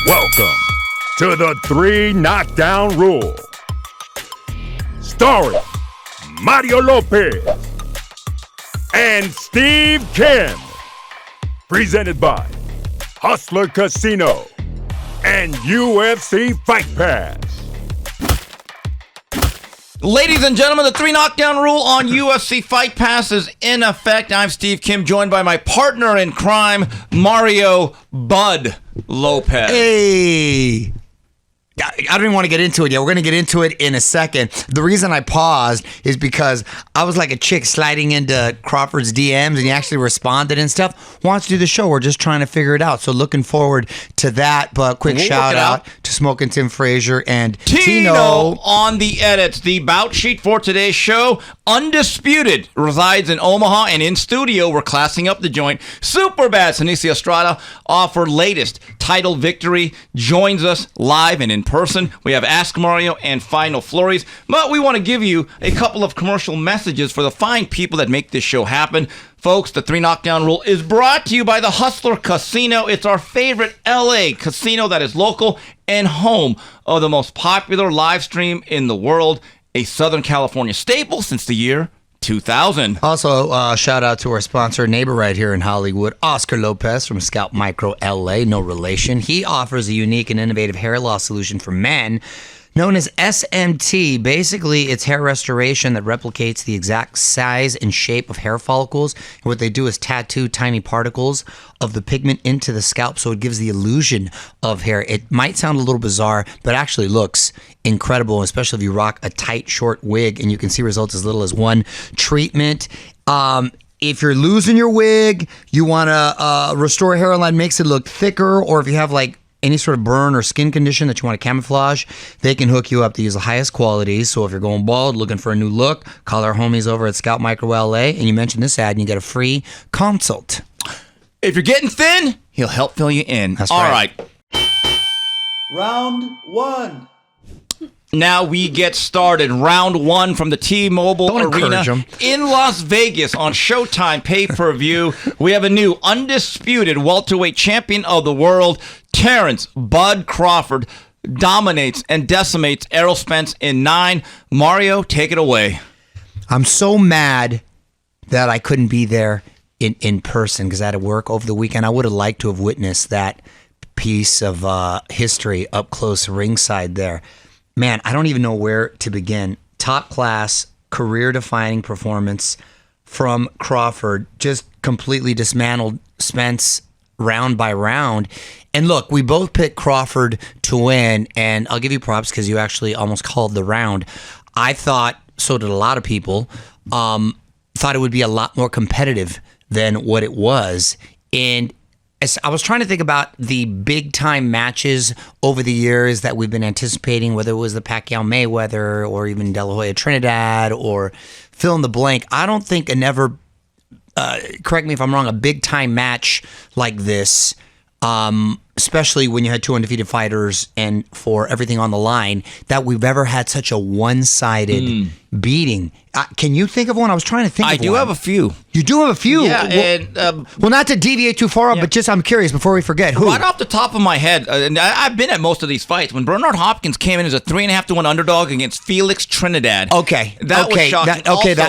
Welcome to the 3 Knockdown Rule. Starring Mario Lopez and Steve Kim. Presented by Hustler Casino and UFC Fight Pass. Ladies and gentlemen, the 3 Knockdown Rule on UFC Fight Pass is in effect. I'm Steve Kim, joined by my partner in crime, Mario Bud Lopez. Hey! I don't even want to get into it yet. We're going to get into it in a second. The reason I paused is because I was like a chick sliding into Crawford's DMs and he actually responded and stuff. Wants to do the show. We're just trying to figure it out. So looking forward to that. But quick shout out to Smoking Tim Frazier and Tino on the edits. The bout sheet for today's show, Undisputed, resides in Omaha, and in studio, we're classing up the joint. Superbad Seniesa Estrada, off her latest title victory, joins us live and in person. We have Ask Mario and Final Flurries, but we want to give you a couple of commercial messages for the fine people that make this show happen. Folks, the 3 Knockdown Rule is brought to you by the Hustler Casino. It's our favorite LA casino that is local and home of the most popular live stream in the world, a Southern California staple since the year 2000. Also, shout out to our sponsor, neighbor right here in Hollywood, Oscar Lopez from Scalp Micro LA, no relation. He offers a unique and innovative hair loss solution for men known as SMT. Basically, it's hair restoration that replicates the exact size and shape of hair follicles. And what they do is tattoo tiny particles of the pigment into the scalp, so it gives the illusion of hair. It might sound a little bizarre, but actually looks incredible, especially if you rock a tight, short wig, and you can see results as little as one treatment. If you're losing your wig, you want to restore a hairline, makes it look thicker, or if you have like any sort of burn or skin condition that you want to camouflage, they can hook you up to use the highest qualities. So if you're going bald, looking for a new look, call our homies over at Scout Micro LA, and you mention this ad and you get a free consult. If you're getting thin, he'll help fill you in. That's All right. Round 1. Now we get started. Round 1 from the T-Mobile Arena in Las Vegas on Showtime pay-per-view. We have a new undisputed welterweight champion of the world. Terence Bud Crawford dominates and decimates Enroll Spence in 9. Mario, take it away. I'm so mad that I couldn't be there in person because I had to work over the weekend. I would have liked to have witnessed that piece of history up close ringside there. Man, I don't even know where to begin. Top class, career-defining performance from Crawford. Just completely dismantled Spence round by round. And look, we both picked Crawford to win, and I'll give you props because you actually almost called the round. I thought, so did a lot of people, thought it would be a lot more competitive than what it was. And I was trying to think about the big-time matches over the years that we've been anticipating, whether it was the Pacquiao-Mayweather or even De La Hoya-Trinidad or fill in the blank. I don't think correct me if I'm wrong, a big-time match like this, especially when you had 2 undefeated fighters and for everything on the line, that we've ever had such a one-sided beating. Can you think of one? I was trying to think of one. I do have a few. You do have a few? Yeah. Well, not to deviate too far, but just I'm curious before we forget. Who? Right off the top of my head, and I've been at most of these fights, when Bernard Hopkins came in as a 3.5-1 underdog against Felix Trinidad. Okay. That was shocking.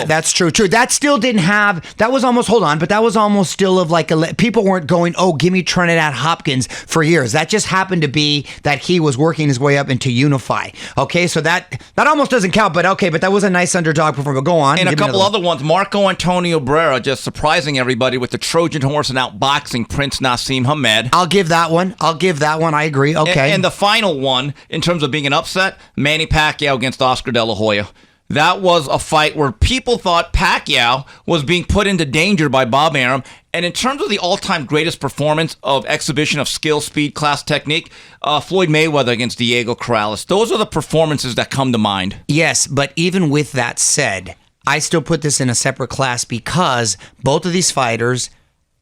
That's true. That still didn't have, that was almost, hold on, but that was almost still of like, people weren't going, oh, give me Trinidad Hopkins for years. That just happened to be that he was working his way up into Unify. Okay, so that almost doesn't count, but okay, but that was a nice underdog performance. Go on. And a couple other ones. Marco Antonio Barrera just surprising everybody with the Trojan horse and outboxing Prince Nassim Hamed. I'll give that one. I agree. Okay. And the final one, in terms of being an upset, Manny Pacquiao against Oscar De La Hoya. That was a fight where people thought Pacquiao was being put into danger by Bob Arum. And in terms of the all-time greatest performance of exhibition of skill, speed, class, technique, Floyd Mayweather against Diego Corrales. Those are the performances that come to mind. Yes, but even with that said, I still put this in a separate class because both of these fighters,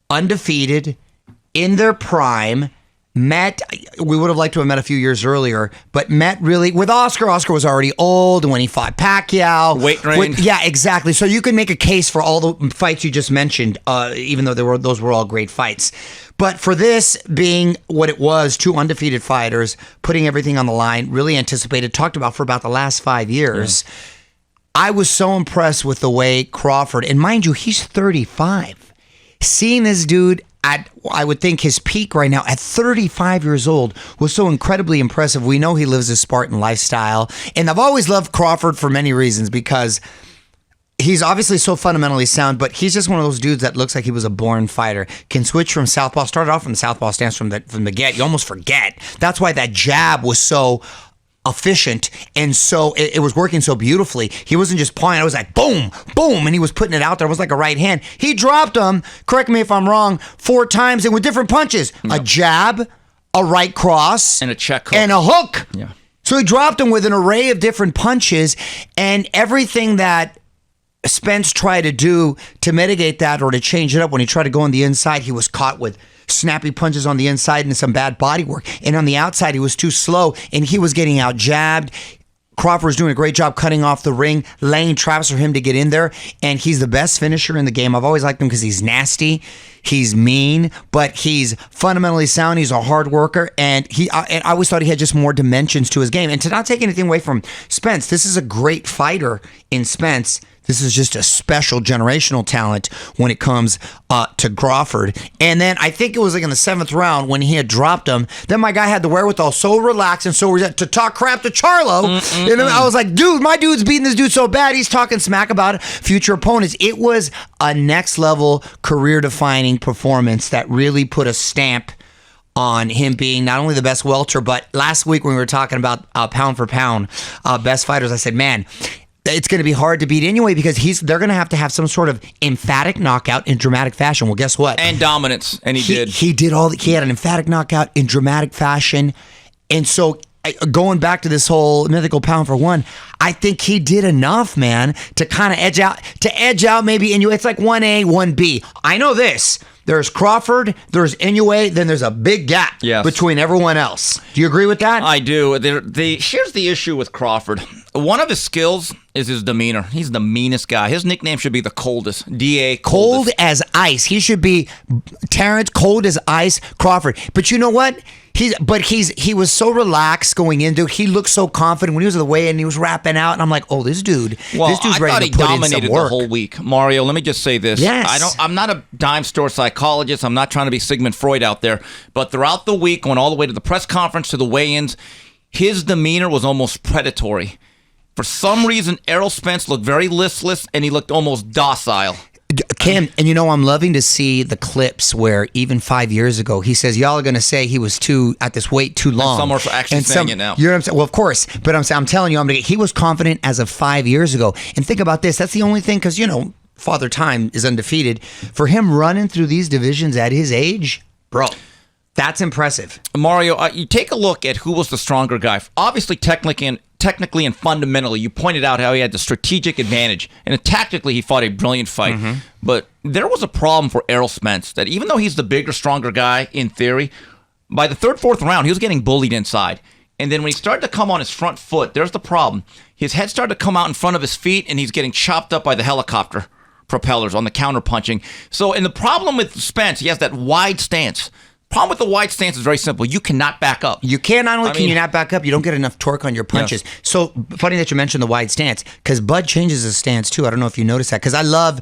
undefeated, in their prime, met, we would have liked to have met a few years earlier, but met really with Oscar. Oscar was already old when he fought Pacquiao. Weight drain. Yeah, exactly. So you can make a case for all the fights you just mentioned, even though those were all great fights. But for this being what it was, two undefeated fighters, putting everything on the line, really anticipated, talked about for about the last 5 years. Yeah. I was so impressed with the way Crawford, and mind you, he's 35. Seeing this dude at, I would think his peak right now at 35 years old was so incredibly impressive. We know he lives a Spartan lifestyle. And I've always loved Crawford for many reasons because he's obviously so fundamentally sound, but he's just one of those dudes that looks like he was a born fighter. Can switch from southpaw, started off from the southpaw stance from the get. You almost forget. That's why that jab was so efficient, and so it was working so beautifully. He wasn't just pawing, it was like boom, boom, and he was putting it out there. It was like a right hand. He dropped him, correct me if I'm wrong, 4 times and with different punches. A jab, a right cross, and a check hook. And a hook. Yeah. So he dropped him with an array of different punches, and everything that Spence tried to do to mitigate that or to change it up when he tried to go on the inside, he was caught with snappy punches on the inside and some bad body work. And on the outside, he was too slow and he was getting out jabbed. Crawford was doing a great job cutting off the ring, laying traps for him to get in there. And he's the best finisher in the game. I've always liked him because he's nasty. He's mean, but he's fundamentally sound. He's a hard worker. And I always thought he had just more dimensions to his game. And to not take anything away from Spence, this is a great fighter in Spence. This is just a special generational talent when it comes to Crawford. And then I think it was like in the 7th round when he had dropped him, then my guy had the wherewithal so relaxed and so to talk crap to Charlo. And I was like, dude, my dude's beating this dude so bad. He's talking smack about future opponents. It was a next level career defining performance that really put a stamp on him being not only the best welter, but last week when we were talking about pound for pound best fighters, I said, man, it's going to be hard to beat anyway because they're going to have some sort of emphatic knockout in dramatic fashion. Well, guess what? And dominance, and he did. He had an emphatic knockout in dramatic fashion, and so going back to this whole mythical pound for one, I think he did enough, man, to kind of edge out maybe Inoue. It's like 1A, 1B. I know this. There's Crawford, there's Inoue, then there's a big gap between everyone else. Do you agree with that? I do. Here's the issue with Crawford. One of his skills is his demeanor. He's the meanest guy. His nickname should be the coldest. D.A. Cold as ice. He should be Terence, cold as ice, Crawford. But you know what? He was so relaxed going into it. He looked so confident when he was on the way and he was rapping out. And I'm like, oh, this dude's ready to put in some work. The whole week. Mario, let me just say this. Yes. I'm not a dime store psychologist. I'm not trying to be Sigmund Freud out there. But throughout the week, going all the way to the press conference, to the weigh-ins, his demeanor was almost predatory. For some reason, Errol Spence looked very listless and he looked almost docile. Kim, and I'm loving to see the clips where even 5 years ago he says y'all are going to say he was at this weight too long. And some are actually saying it now. You know what I'm saying? Well, of course, but I'm telling you, he was confident as of 5 years ago. And think about this. That's the only thing, because Father Time is undefeated. For him running through these divisions at his age, bro, that's impressive. Mario, you take a look at who was the stronger guy. Obviously, technically and fundamentally, you pointed out how he had the strategic advantage. And tactically, he fought a brilliant fight. Mm-hmm. But there was a problem for Errol Spence, that even though he's the bigger, stronger guy in theory, by the 3rd, 4th round, he was getting bullied inside. And then when he started to come on his front foot, there's the problem. His head started to come out in front of his feet, and he's getting chopped up by the helicopter propellers on the counter punching. So, and the problem with Spence, he has that wide stance. Problem with the wide stance is very simple. You cannot back up. You can. Not only can you not back up, you don't get enough torque on your punches. Yes. So funny that you mentioned the wide stance, because Bud changes his stance too. I don't know if you noticed that, because I love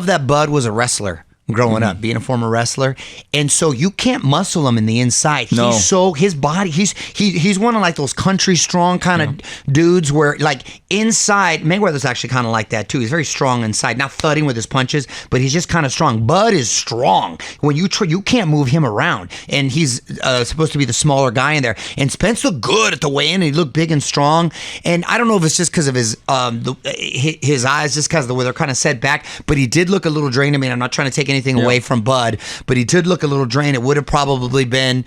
that Bud was a wrestler growing up, being a former wrestler, and so you can't muscle him in the inside. No. His body, he's one of like those country strong kind of dudes where like inside, Mayweather's actually kind of like that too. He's very strong inside, not thudding with his punches, but he's just kind of strong. Bud is strong. When you can't move him around, and he's supposed to be the smaller guy in there. And Spence looked good at the weigh-in, and he looked big and strong. And I don't know if it's just because of his eyes, just because of the way they're kind of set back, but he did look a little drained. I mean, I'm not trying to take anything away from Bud, but he did look a little drained. It would have probably been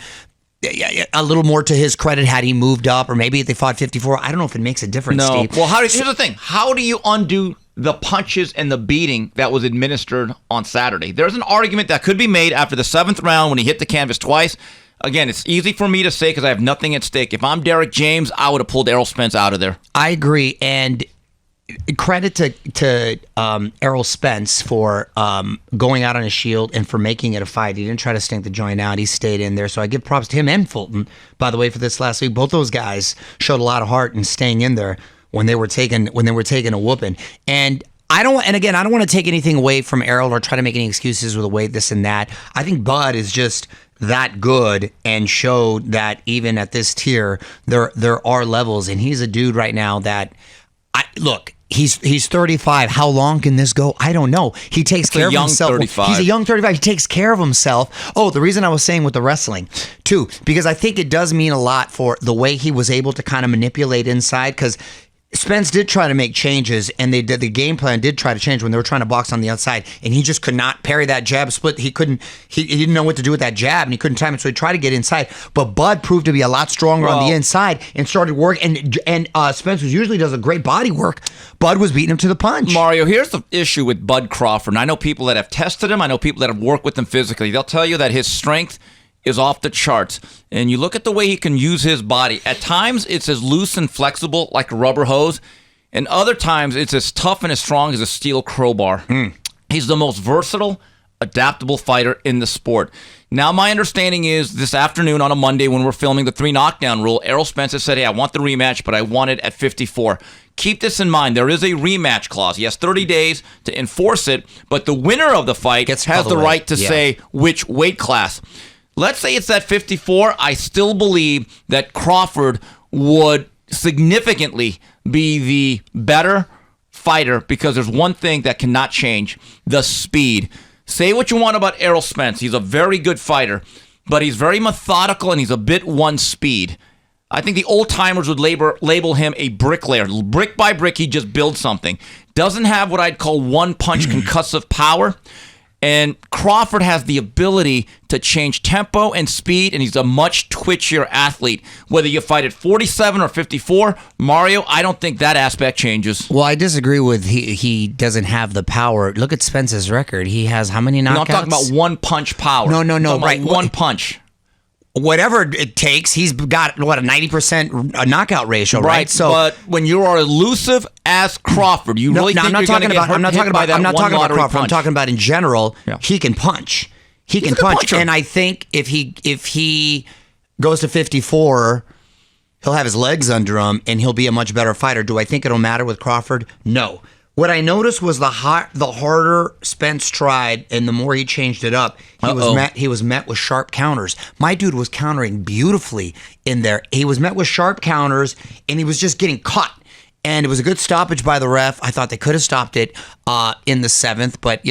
a little more to his credit had he moved up, or maybe if they fought 54. I don't know if it makes a difference, Steve. Well, here's the thing. How do you undo the punches and the beating that was administered on Saturday? There's an argument that could be made after the 7th round when he hit the canvas twice. again, it's easy for me to say because I have nothing at stake. If I'm Derek James, I would have pulled Errol Spence out of there. I agree, and credit to Errol Spence for going out on a shield and for making it a fight. He didn't try to stink the joint out. He stayed in there. So I give props to him and Fulton, by the way, for this last week. Both those guys showed a lot of heart in staying in there when they were taking a whooping. And I don't want to take anything away from Errol or try to make any excuses with the weight, this and that. I think Bud is just that good and showed that even at this tier, there are levels. And he's a dude right now that, look, he's 35. How long can this go? I don't know. He takes care of himself. 35. He's a young 35. He takes care of himself. Oh, the reason I was saying with the wrestling, too, because I think it does mean a lot for the way he was able to kind of manipulate inside, because Spence did try to make changes, and the game plan did try to change when they were trying to box on the outside, and he just could not parry that jab split. He didn't know what to do with that jab, and he couldn't time it, so he tried to get inside. But Bud proved to be a lot stronger on the inside and started work. And Spence, who usually does a great body work, Bud was beating him to the punch. Mario, here's the issue with Bud Crawford. And I know people that have tested him. I know people that have worked with him physically. They'll tell you that his strength is off the charts. And you look at the way he can use his body. At times, it's as loose and flexible like a rubber hose. And other times, it's as tough and as strong as a steel crowbar. He's the most versatile, adaptable fighter in the sport. Now, my understanding is this afternoon on a Monday when we're filming the 3 knockdown rule, Errol Spence has said, hey, I want the rematch, but I want it at 54. Keep this in mind. There is a rematch clause. He has 30 days to enforce it, but the winner of the fight has the right to say which weight class. Let's say it's at 54. I still believe that Crawford would significantly be the better fighter because there's one thing that cannot change: the speed. Say what you want about Errol Spence. He's a very good fighter, but he's very methodical and he's a bit one speed. I think the old-timers would label him a bricklayer. Brick by brick, he just builds something. Doesn't have what I'd call one-punch concussive power. And Crawford has the ability to change tempo and speed, and he's a much twitchier athlete. Whether you fight at 47 or 54, Mario, I don't think that aspect changes. Well, I disagree with he doesn't have the power. Look at Spence's record. He has how many knockouts? No, I'm talking about one-punch power. No, right. One punch. Whatever it takes, he's got, a 90% knockout ratio, right? So, but when you are elusive as Crawford, I'm not talking about Crawford. I'm talking about in general. Yeah. He can punch. He can punch, and I think if he goes to 54, he'll have his legs under him, and he'll be a much better fighter. Do I think it'll matter with Crawford? No. What I noticed was the harder Spence tried, and the more he changed it up, he was met with sharp counters. My dude was countering beautifully in there. He was met with sharp counters, and he was just getting caught. And it was a good stoppage by the ref. I thought they could have stopped it in the 7th, but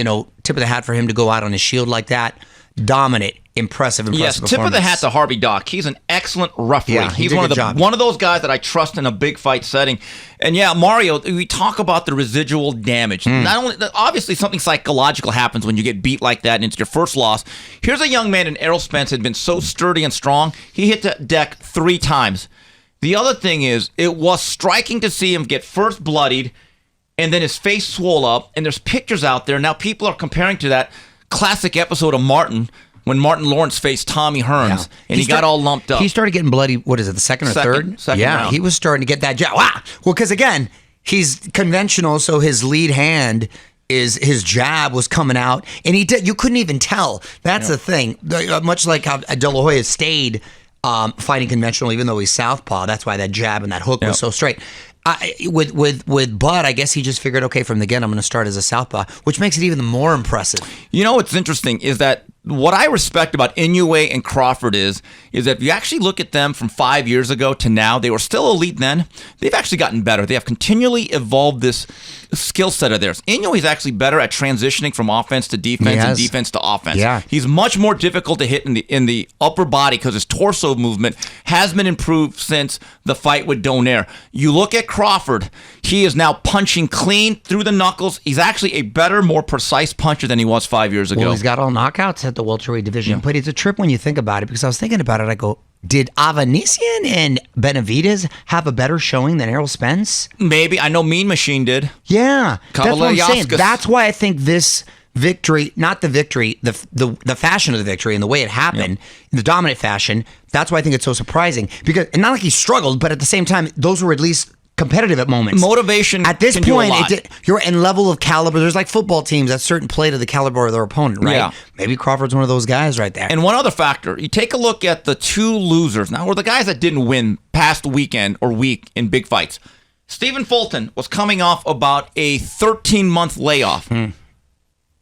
tip of the hat for him to go out on his shield like that. Dominant. Impressive yes, tip of the hat to Harvey Dock. He's an excellent referee. Yeah, he's one of those guys that I trust in a big fight setting. And yeah, Mario, we talk about the residual damage. Not only obviously something psychological happens when you get beat like that and it's your first loss. Here's a young man, and Errol Spence had been so sturdy and strong. He hit the deck 3 times. The other thing is, it was striking to see him get first bloodied and then his face swole up, and there's pictures out there. Now people are comparing to that classic episode of Martin, when Martin Lawrence faced Tommy Hearns, and he got all lumped up. He started getting bloody, what is it, the second or third? Second round. He was starting to get that jab. Wow. Well, because again, he's conventional, so his lead hand is his jab was coming out, and you couldn't even tell. That's the thing. Much like how De La Hoya stayed fighting conventional, even though he's southpaw. That's why that jab and that hook was so straight. With Bud, I guess he just figured, okay, from the get, I'm going to start as a southpaw, which makes it even more impressive. What's interesting is that what I respect about Inoue and Crawford is that if you actually look at them from 5 years ago to now, they were still elite then. They've actually gotten better. They have continually evolved this skill set of theirs. Inoue's actually better at transitioning from offense to defense and defense to offense. Yeah. He's much more difficult to hit in the upper body because his torso movement has been improved since the fight with Donaire. You look at Crawford, he is now punching clean through the knuckles. He's actually a better, more precise puncher than he was 5 years ago. Well, he's got all knockouts at the welterweight division, but it's a trip when you think about it, because I was thinking about it. I go, did Avanesian and Benavidez have a better showing than Errol Spence? Maybe. I know Mean Machine did. Yeah, that's what I'm saying. That's why I think this victory, not the victory, the fashion of the victory and the way it happened, in the dominant fashion. That's why I think it's so surprising. Because, and not like he struggled, but at the same time, those were at least competitive at moments. Motivation at this can do a point, lot. you're in level of caliber. There's like football teams that certain play to the caliber of their opponent, right? Yeah. Maybe Crawford's one of those guys right there. And one other factor, you take a look at the two losers. Now, were the guys that didn't win past weekend or week in big fights. Stephen Fulton was coming off about a 13-month layoff.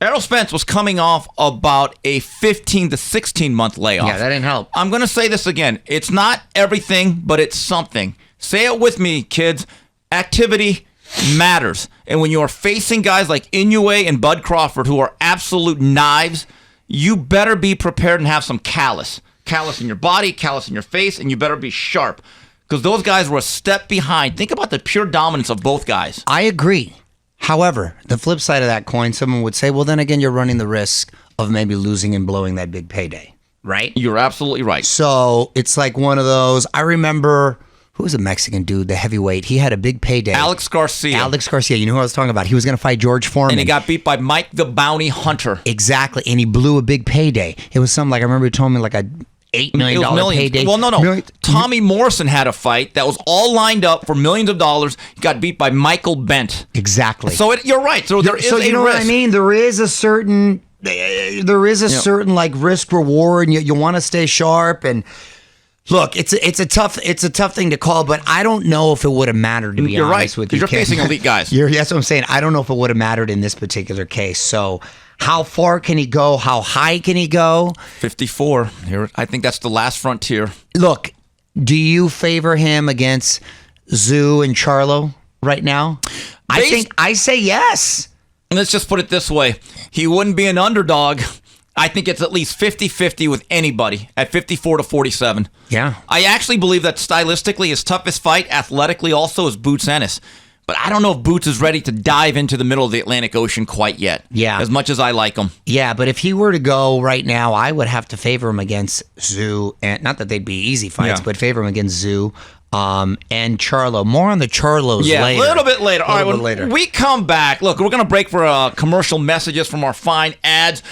Errol Spence was coming off about a 15 to 16-month layoff. Yeah, that didn't help. I'm going to say this again. It's not everything, but it's something. Say it with me, kids. Activity matters. And when you are facing guys like Inoue and Bud Crawford, who are absolute knives, you better be prepared and have some callus. Callus in your body, callus in your face, and you better be sharp. Because those guys were a step behind. Think about the pure dominance of both guys. I agree. However, the flip side of that coin, someone would say, well, then again, you're running the risk of maybe losing and blowing that big payday, right? You're absolutely right. So it's like one of those. I remember, who was a Mexican dude, the heavyweight? He had a big payday. Alex Garcia. You know who I was talking about? He was going to fight George Foreman. And he got beat by Mike the Bounty Hunter. Exactly. And he blew a big payday. It was something like, I remember he told me like a $8 million payday. Well, no. Tommy Morrison had a fight that was all lined up for millions of dollars. He got beat by Michael Bent. Exactly. So you're right. So there is a risk. So you know what I mean? There is a certain like risk reward, and you want to stay sharp. And look, it's a tough thing to call, but I don't know if it would have mattered, to be honest with you. You're facing elite guys. That's what I'm saying. I don't know if it would have mattered in this particular case. So how far can he go? How high can he go? 54. Here, I think that's the last frontier. Look, do you favor him against Zoo and Charlo right now? I say yes. Let's just put it this way. He wouldn't be an underdog. I think it's at least 50-50 with anybody at 54 to 47. Yeah. I actually believe that stylistically his toughest fight, athletically also, is Boots Ennis. But I don't know if Boots is ready to dive into the middle of the Atlantic Ocean quite yet. Yeah. As much as I like him. Yeah, but if he were to go right now, I would have to favor him against Zoo. And not that they'd be easy fights, but favor him against Zoo and Charlo. More on the Charlos later. Yeah, a little bit later. All right, when we come back, look, we're going to break for commercial messages from our fine ads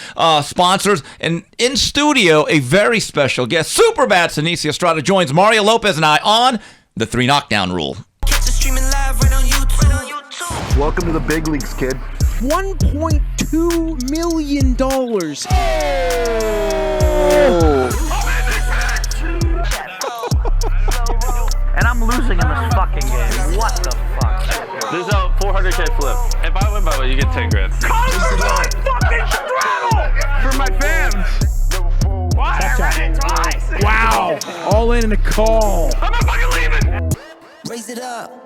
sponsors. And in studio, a very special guest, Superbad Seniesa Estrada, joins Mario Lopez and I on the 3 Knockdown Rule. Welcome to the big leagues, kid. $1.2 million. And I'm losing in this fucking game. What the fuck? There's a 400K flip. If I win by way, you get 10 grand. For my fans. Wow. All in a call. I'm not fucking leaving. Raise it up.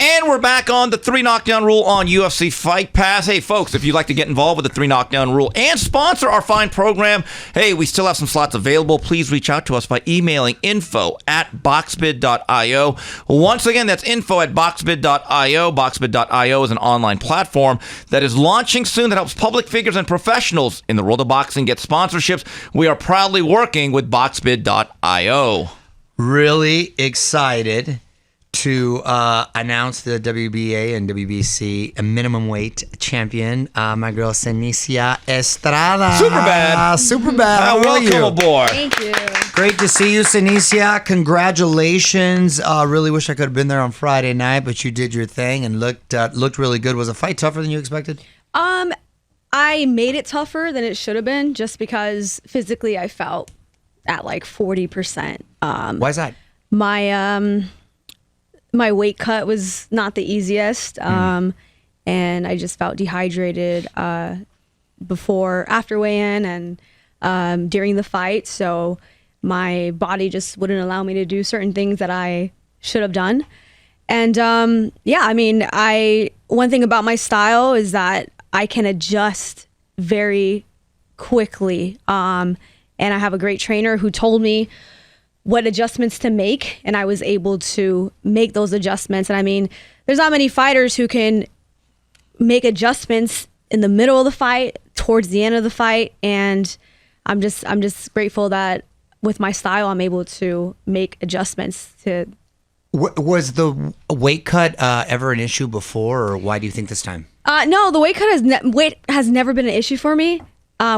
And we're back on the 3 Knockdown Rule on UFC Fight Pass. Hey, folks, if you'd like to get involved with the 3 Knockdown Rule and sponsor our fine program, hey, we still have some slots available. Please reach out to us by emailing info@boxbid.io. Once again, that's info@boxbid.io. Boxbid.io is an online platform that is launching soon that helps public figures and professionals in the world of boxing get sponsorships. We are proudly working with boxbid.io. Really excited to announce the WBA and WBC minimum weight champion, my girl Seniesa Estrada. Superbad. Welcome aboard. Thank you. Great to see you, Seniesa. Congratulations. Really wish I could have been there on Friday night, but you did your thing and looked really good. Was the fight tougher than you expected? I made it tougher than it should have been just because physically I felt at like 40%. Why is that? My weight cut was not the easiest, and I just felt dehydrated after weigh-in and during the fight. So my body just wouldn't allow me to do certain things that I should have done. And one thing about my style is that I can adjust very quickly, and I have a great trainer who told me what adjustments to make, and I was able to make those adjustments. And I mean, there's not many fighters who can make adjustments in the middle of the fight, towards the end of the fight, and I'm just grateful that with my style, I'm able to make adjustments to Was the weight cut ever an issue before, or why do you think this time? No, the weight cut has never been an issue for me,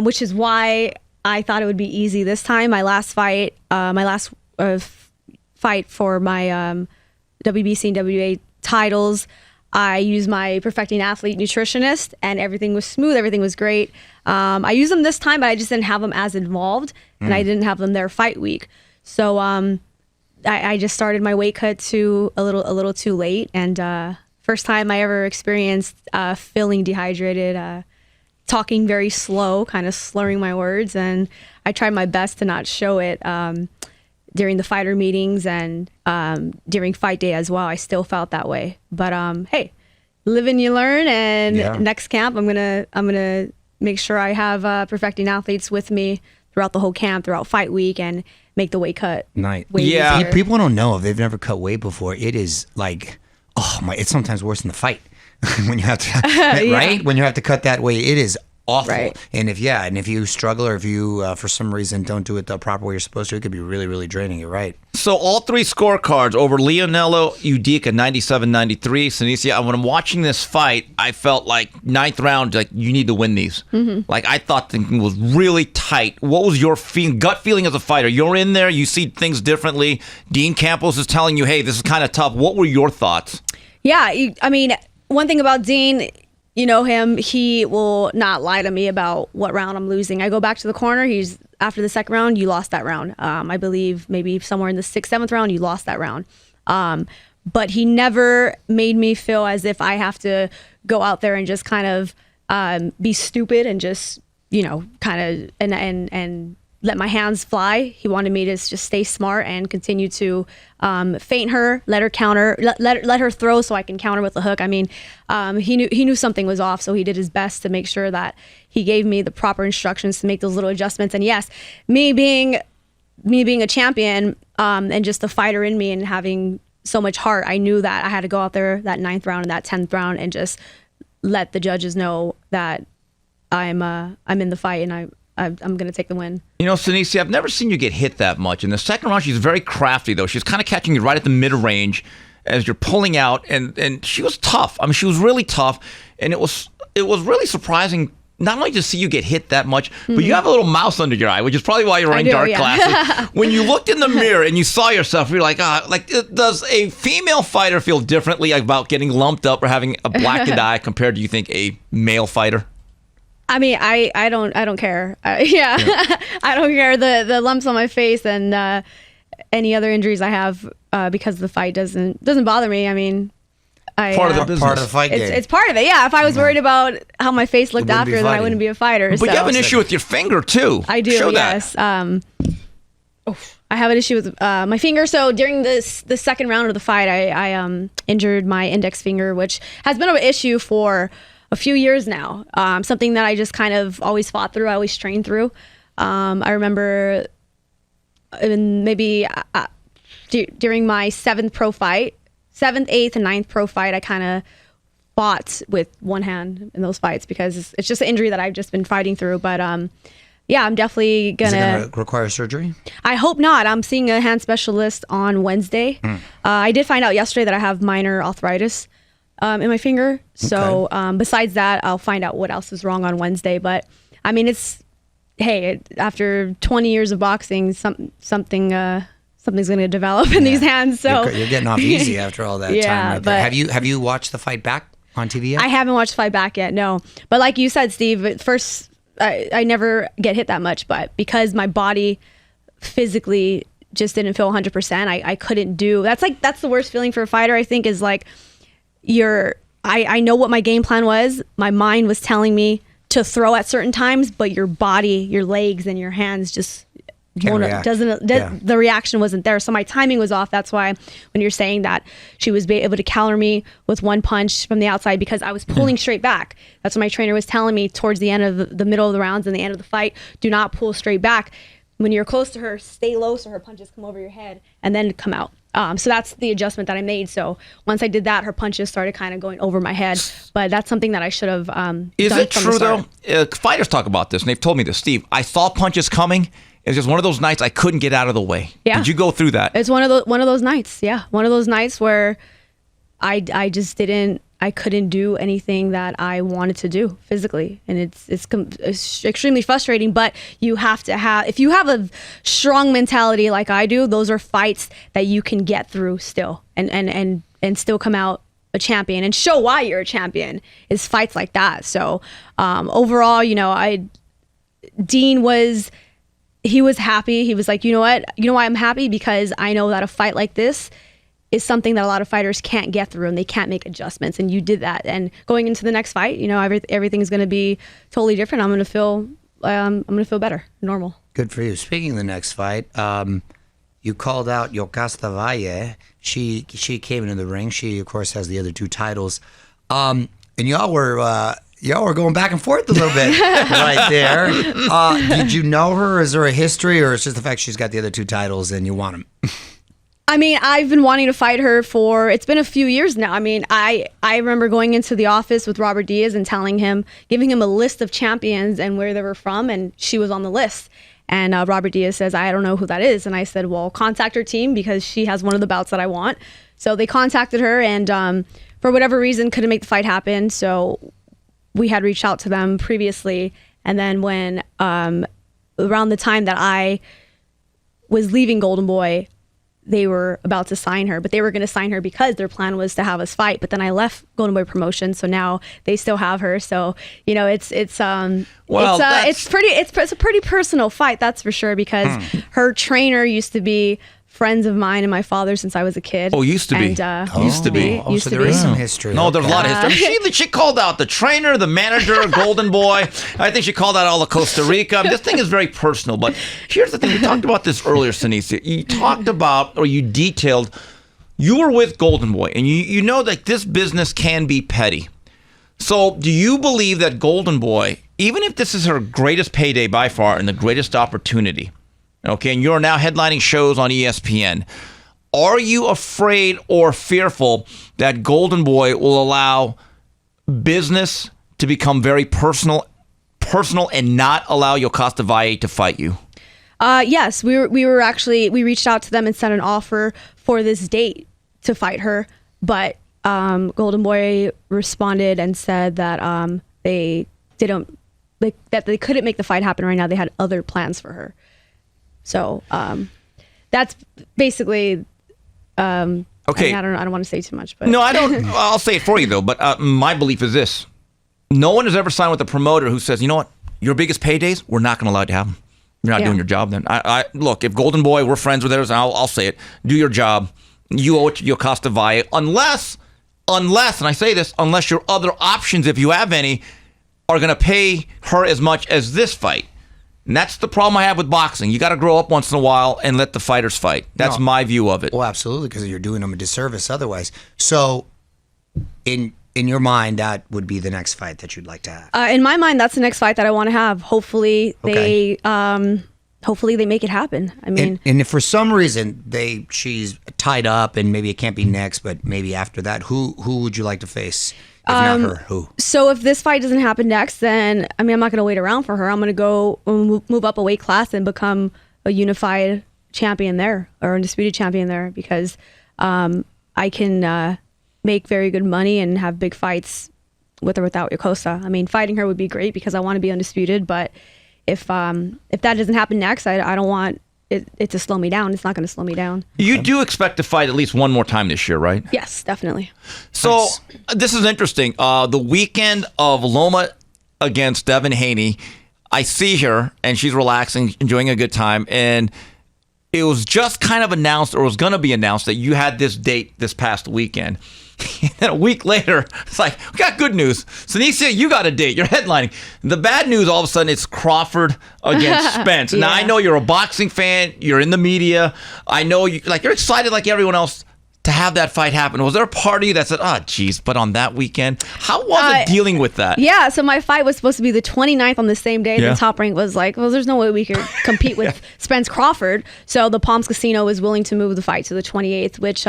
which is why I thought it would be easy this time. My last fight, fight for my WBC and WA titles, I used my Perfecting Athlete nutritionist, and everything was smooth. Everything was great. I used them this time, but I just didn't have them as involved, and I didn't have them there fight week. So I just started my weight cut a little too late, and first time I ever experienced feeling dehydrated, talking very slow, kind of slurring my words, and I tried my best to not show it during the fighter meetings and during fight day as well. I still felt that way, but hey, live and you learn. And next camp, I'm gonna make sure I have Perfecting Athletes with me throughout the whole camp, throughout fight week, and make the weight cut. Nice. Yeah. Easier. People don't know if they've never cut weight before. It is like, oh my! It's sometimes worse than the fight when you have to, right? When you have to cut that weight, it is awful. Right. And if you struggle, or if you for some reason don't do it the proper way you're supposed to, it could be really, really draining. You're right. So all three scorecards over Leonello Udica 97-93. Seniesa, when I'm watching this fight, I felt like ninth round, like you need to win these. Like I thought the thing was really tight. What was your gut feeling as a fighter? You're in there, you see things differently. Dean Campos is telling you, hey, this is kind of tough. What were your thoughts? Yeah, I mean, one thing about Dean, you know him, he will not lie to me about what round I'm losing. I go back to the corner, after the second round, you lost that round. I believe maybe somewhere in the 6th, 7th round, you lost that round. But he never made me feel as if I have to go out there and just kind of be stupid and just, kind of, and let my hands fly. He wanted me to just stay smart and continue to feint her, let her counter, let her throw so I can counter with the hook. I mean, he knew something was off, so he did his best to make sure that he gave me the proper instructions to make those little adjustments. And yes, me being a champion and just a fighter in me and having so much heart, I knew that I had to go out there that 9th round and that 10th round and just let the judges know that I'm in the fight and I'm going to take the win. Seniesa, I've never seen you get hit that much. In the second round, she's very crafty, though. She's kind of catching you right at the mid-range as you're pulling out, and she was tough. I mean, she was really tough, and it was really surprising not only to see you get hit that much, but you have a little mouse under your eye, which is probably why you're wearing dark glasses. When you looked in the mirror and you saw yourself, you're like, does a female fighter feel differently about getting lumped up or having a blackened eye compared to, you think, a male fighter? I mean, I don't care. I don't care. The lumps on my face and any other injuries I have because the fight doesn't bother me. I mean, part of the business. Part of the fight game. It's part of it. Yeah. If I was worried about how my face looked after, then I wouldn't be a fighter. But you have an issue with your finger too. I do. Show yes. that. I have an issue with my finger. So during the second round of the fight, I injured my index finger, which has been an issue for a few years now. Something that I just kind of always fought through. I always trained through. I remember maybe during my 7th pro fight, 7th, 8th, and 9th pro fight, I kind of fought with one hand in those fights because it's just an injury that I've just been fighting through. But yeah, I'm definitely Is it going to require surgery? I hope not. I'm seeing a hand specialist on Wednesday. I did find out yesterday that I have minor arthritis in my finger. So besides that, I'll find out what else is wrong on Wednesday. But I mean, after 20 years of boxing, something's going to develop in these hands. So you're getting off easy after all that time. Right there. Have you watched the fight back on TV yet? I haven't watched the fight back yet. No, but like you said, Steve, at first I never get hit that much, but because my body physically just didn't feel 100%, I couldn't do. That's the worst feeling for a fighter. I think is like I know what my game plan was. My mind was telling me to throw at certain times, but your body, your legs, and your hands just the reaction wasn't there. So my timing was off. That's why when you're saying that she was able to counter me with one punch from the outside because I was pulling straight back. That's what my trainer was telling me towards the end of the middle of the rounds and the end of the fight. Do not pull straight back. When you're close to her, stay low so her punches come over your head and then come out. So that's the adjustment that I made. So once I did that, her punches started kind of going over my head. But that's something that I should have done. Is it true though? Fighters talk about this, and they've told me this. Steve, I saw punches coming, It's just one of those nights I couldn't get out of the way. Yeah. Did you go through that? It's one of those nights. Yeah, one of those nights where I just I couldn't do anything that I wanted to do physically, and it's extremely frustrating. But you have to have, if you have a strong mentality like I do, those are fights that you can get through still, and still come out a champion and show why you're a champion. Is fights like that. So overall, Dean was happy. He was like, you know what? You know why I'm happy? Because I know that a fight like this is something that a lot of fighters can't get through, and they can't make adjustments. And you did that. And going into the next fight, everything's going to be totally different. I'm going to feel better, normal. Good for you. Speaking of the next fight, you called out Yocasta Valle. She came into the ring. She, of course, has the other 2 titles. And y'all were going back and forth a little bit right there. Did you know her? Is there a history, or it's just the fact she's got the other 2 titles and you want them? I mean, I've been wanting to fight her it's been a few years now. I mean, I remember going into the office with Robert Diaz and giving him a list of champions and where they were from, and she was on the list. And Robert Diaz says, I don't know who that is. And I said, well, contact her team because she has one of the bouts that I want. So they contacted her, and for whatever reason, couldn't make the fight happen. So we had reached out to them previously. And then when around the time that I was leaving Golden Boy, they were about to sign her, but they were going to sign her because their plan was to have us fight. But then I left Golden Boy Promotion, so now they still have her. So it's a pretty personal fight, that's for sure, because her trainer used to be friends of mine and my father since I was a kid. Oh, used to be. Used to be. So there is some history. No, there's a lot of history. She called out the trainer, the manager, Golden Boy. I think she called out all of Costa Rica. This thing is very personal. But here's the thing. We talked about this earlier, Seniesa. You talked about, or you detailed, you were with Golden Boy, and you know that this business can be petty. So do you believe that Golden Boy, even if this is her greatest payday by far and the greatest opportunity, okay, and you're now headlining shows on ESPN, are you afraid or fearful that Golden Boy will allow business to become very personal and not allow Yocasta Valle to fight you? Yes, we reached out to them and sent an offer for this date to fight her, but Golden Boy responded and said that they couldn't make the fight happen right now. They had other plans for her. So that's basically okay. I mean, I don't want to say too much, but no, I don't. I'll say it for you though. But my belief is this: no one has ever signed with a promoter who says, you know what, your biggest paydays, we're not going to allow you to have them. You're not doing your job. Then I look, if Golden Boy, we're friends with theirs, I'll say it. Do your job. You owe it to Yocasta Valle, unless, and I say this, unless your other options, if you have any, are going to pay her as much as this fight. And that's the problem I have with boxing. You got to grow up once in a while and let the fighters fight. That's my view of it. Well, absolutely, because you're doing them a disservice otherwise. So, in your mind, that would be the next fight that you'd like to have. In my mind, that's the next fight that I want to have. Hopefully, they make it happen. I mean, and if for some reason she's tied up and maybe it can't be next, but maybe after that, who would you like to face? If not her, who? So if this fight doesn't happen next, then I'm not going to wait around for her. I'm going to go move up a weight class and become a unified champion there, or undisputed champion there, because I can make very good money and have big fights with or without Yocasta. I mean, fighting her would be great because I want to be undisputed, but if that doesn't happen next, I don't want it to slow me down. It's not going to slow me down. You do expect to fight at least one more time this year, right? Yes, definitely. So this is interesting. The weekend of Loma against Devin Haney, I see her and she's relaxing, enjoying a good time. And it was just kind of announced, or was going to be announced, that you had this date this past weekend. And a week later, it's like, we got good news. Seniesa, you got a date. You're headlining. The bad news, all of a sudden, it's Crawford against Spence. Now, I know you're a boxing fan. You're in the media. I know you're excited like everyone else to have that fight happen. Was there a party that said, oh, geez, but on that weekend? How was it dealing with that? Yeah, so my fight was supposed to be the 29th on the same day. Yeah. The Top Rank was like, well, there's no way we could compete with Spence Crawford. So the Palms Casino was willing to move the fight to the 28th, which,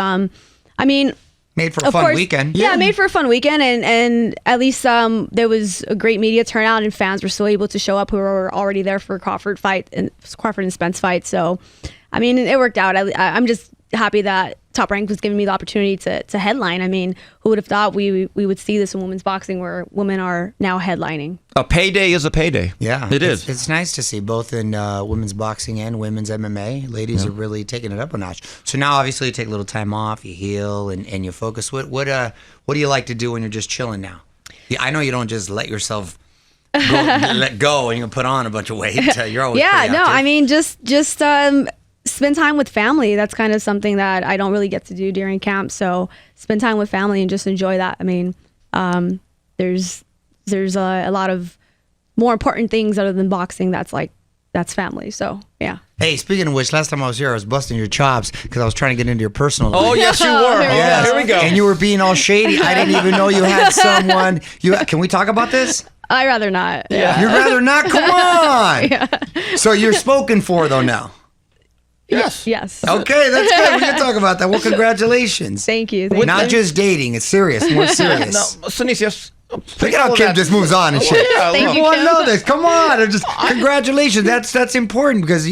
Made for a Of fun course, weekend. Yeah, made for a fun weekend, and at least there was a great media turnout, and fans were still able to show up who were already there for Crawford and Spence fight. So, I mean, it worked out. I'm just happy that Top Rank was giving me the opportunity to headline. I mean, who would have thought we would see this in women's boxing where women are now headlining? A payday is a payday. Yeah, it is. It's nice to see both in women's boxing and women's MMA. Ladies are really taking it up a notch. So now, obviously, you take a little time off, you heal, and you focus. What do you like to do when you're just chilling now? Yeah, I know you don't just let yourself let go and you put on a bunch of weight. You're always pretty active. I mean, just spend time with family. That's kind of something that I don't really get to do during camp. So spend time with family and just enjoy that. I mean, there's a lot of more important things other than boxing. That's family. So yeah. Hey, speaking of which, last time I was here, I was busting your chops because I was trying to get into your personal life. Oh, yes, you were. Yes. Here we go. And you were being all shady. I didn't even know you had someone. Can we talk about this? I'd rather not. Yeah. You'd rather not? Come on. Yeah. So you're spoken for, though, now? Yes. Yes. Okay, that's good. We can talk about that. Well, congratulations. Thank you. Not just dating. It's serious. More serious. No, Seniesa, look at how Kim just moves on and shit. Yeah, Thank you, I Kim. know this. Come on. Congratulations. That's important because,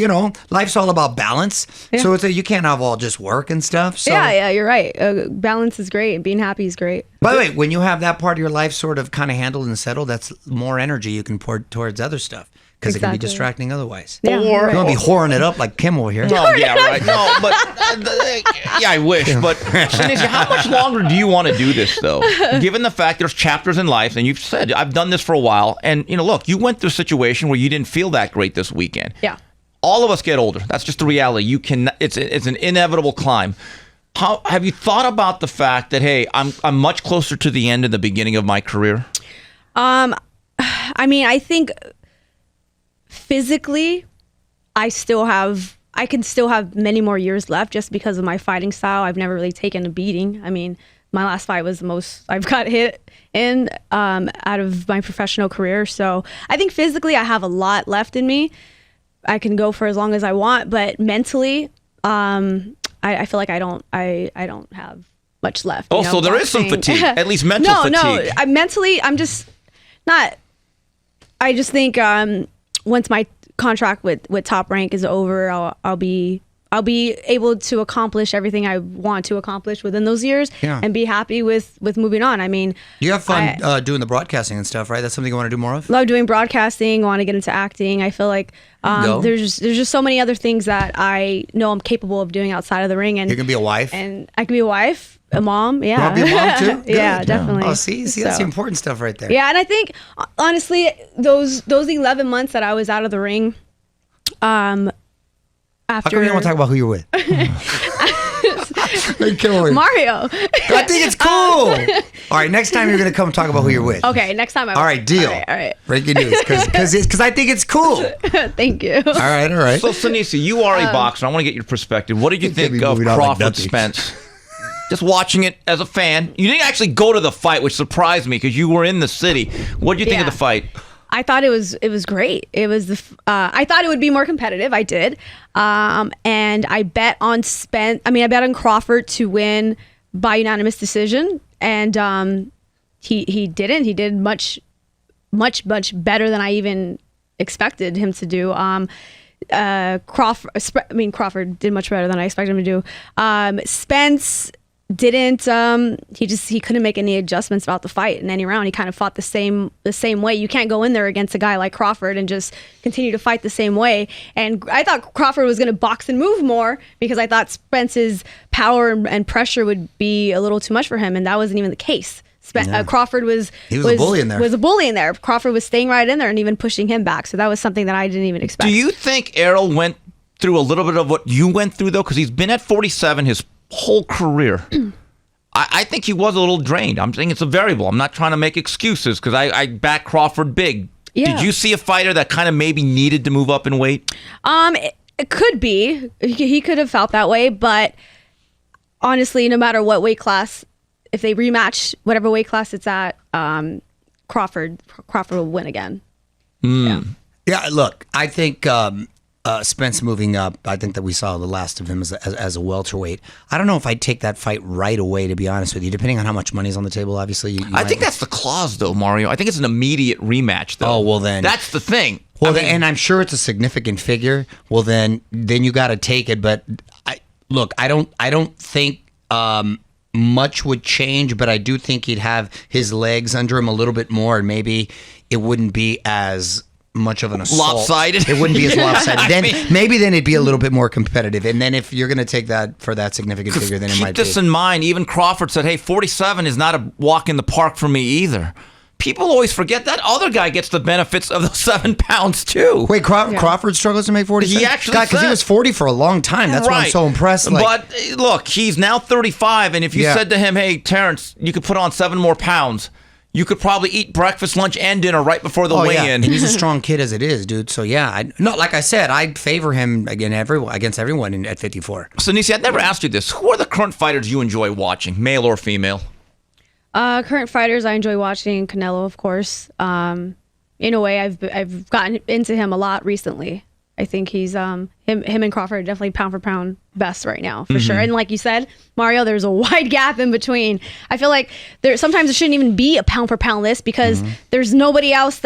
life's all about balance. Yeah. So you can't have all just work and stuff. So. Yeah, you're right. Balance is great. Being happy is great. By the way, when you have that part of your life sort of kind of handled and settled, that's more energy you can pour towards other stuff because it can be distracting otherwise. Yeah, Or you want to be whoring it up like Kim over here. Oh, yeah, right. No, but yeah, I wish. But Seniesa, how much longer do you want to do this, though? Given the fact there's chapters in life, and you've said I've done this for a while, and look, you went through a situation where you didn't feel that great this weekend. Yeah. All of us get older. That's just the reality. It's an inevitable climb. How have you thought about the fact that hey, I'm much closer to the end than the beginning of my career? I mean, I think physically, I can still have many more years left just because of my fighting style. I've never really taken a beating. I mean, my last fight was the most I've got hit in out of my professional career. So I think physically, I have a lot left in me. I can go for as long as I want, but mentally, I feel like I don't have much left. Oh, so there is some fatigue, at least mental fatigue. No, mentally, I'm just not. I just think once my contract with Top Rank is over, I'll be able to accomplish everything I want to accomplish within those years and be happy with moving on. I mean, you have fun doing the broadcasting and stuff, right? That's something you want to do more of? Love doing broadcasting, want to get into acting. I feel like there's just so many other things that I know I'm capable of doing outside of the ring. And you can be a wife? And I can be a wife, a mom, yeah. You want to be a mom too? Yeah, definitely. Oh, see, that's the important stuff right there. Yeah, and I think, honestly, those 11 months that I was out of the ring, after... How come you don't want to talk about who you're with? Mario. I think it's cool. All right, next time you're going to come talk about who you're with. Okay, next time I will. All right, deal. All right. Breaking news, because I think it's cool. Thank you. All right. So, Seniesa, you are a boxer. I want to get your perspective. What did you think of Crawford Spence? Just watching it as a fan. You didn't actually go to the fight, which surprised me because you were in the city. What did you think of the fight? I thought it was great. It was I thought it would be more competitive. I did, and I bet on Spence. I bet on Crawford to win by unanimous decision, and he didn't. He did much better than I even expected him to do. Crawford did much better than I expected him to do. Spence didn't. He couldn't make any adjustments about the fight in any round. He kind of fought the same way. You can't go in there against a guy like Crawford and just continue to fight the same way. And I thought Crawford was going to box and move more because I thought Spence's power and pressure would be a little too much for him, and that wasn't even the case. Crawford was a bully in there. Was a bully in there. Crawford was staying right in there and even pushing him back. So that was something that I didn't even expect. Do you think Errol went through a little bit of what you went through though? Because he's been at 47 his whole career. I think he was a little drained. I'm saying it's a variable. I'm not trying to make excuses because I back Crawford big. Yeah. Did you see a fighter that kind of maybe needed to move up in weight? It could be. He could have felt that way, but honestly, no matter what weight class, if they rematch whatever weight class it's at, Crawford will win again. Yeah, look, I think Spence moving up. I think that we saw the last of him as a welterweight. I don't know if I'd take that fight right away, to be honest with you, depending on how much money's on the table, obviously. I think that's the clause, though, Mario. I think it's an immediate rematch, though. Oh, well then. That's the thing. Well, and I'm sure it's a significant figure. Well, then you got to take it. But I don't think much would change, but I do think he'd have his legs under him a little bit more, and maybe it wouldn't be as much of an assault. Lopsided. It wouldn't be as lopsided. Then mean, maybe then it'd be a little bit more competitive. And then if you're going to take that for that significant figure, then it might keep this in mind. Even Crawford said, "Hey, 47 is not a walk in the park for me either." People always forget that other guy gets the benefits of those 7 pounds too. Wait, Crawford struggles to make 47? He actually because he was 40 for a long time. That's why I'm so impressed. But look, he's now 35, and if you said to him, "Hey, Terence, you could put on 7 more pounds," you could probably eat breakfast, lunch, and dinner right before the weigh-in. And he's a strong kid as it is, dude. So like I said, I'd favor him against everyone at 54. So Nisi, I'd never asked you this. Who are the current fighters you enjoy watching, male or female? Current fighters I enjoy watching Canelo, of course. In a way, I've gotten into him a lot recently. I think he's him and Crawford are definitely pound for pound best right now, for sure. And like you said, Mario, there's a wide gap in between. I feel like sometimes it shouldn't even be a pound for pound list because there's nobody else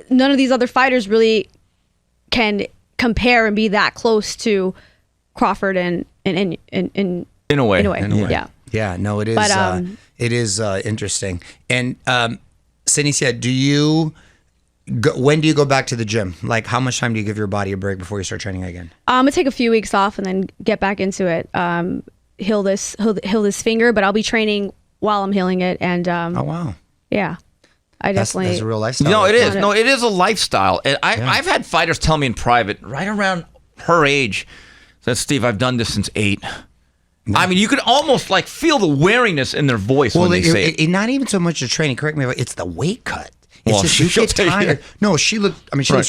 none of these other fighters really can compare and be that close to Crawford in a way. Yeah. Yeah, no, it is. But, it is interesting. And Seniesa, when do you go back to the gym? Like, how much time do you give your body a break before you start training again? I'm gonna take a few weeks off and then get back into it. Heal this finger, but I'll be training while I'm healing it. And oh wow, yeah, that's a real lifestyle. No, it is. No, it is a lifestyle. And I've had fighters tell me in private, right around her age, said, "Steve, I've done this since 8." I mean, you could almost like feel the wariness in their voice when they say it. Not even so much the training. Correct me, it's the weight cut. It's just you get tired. No, she looks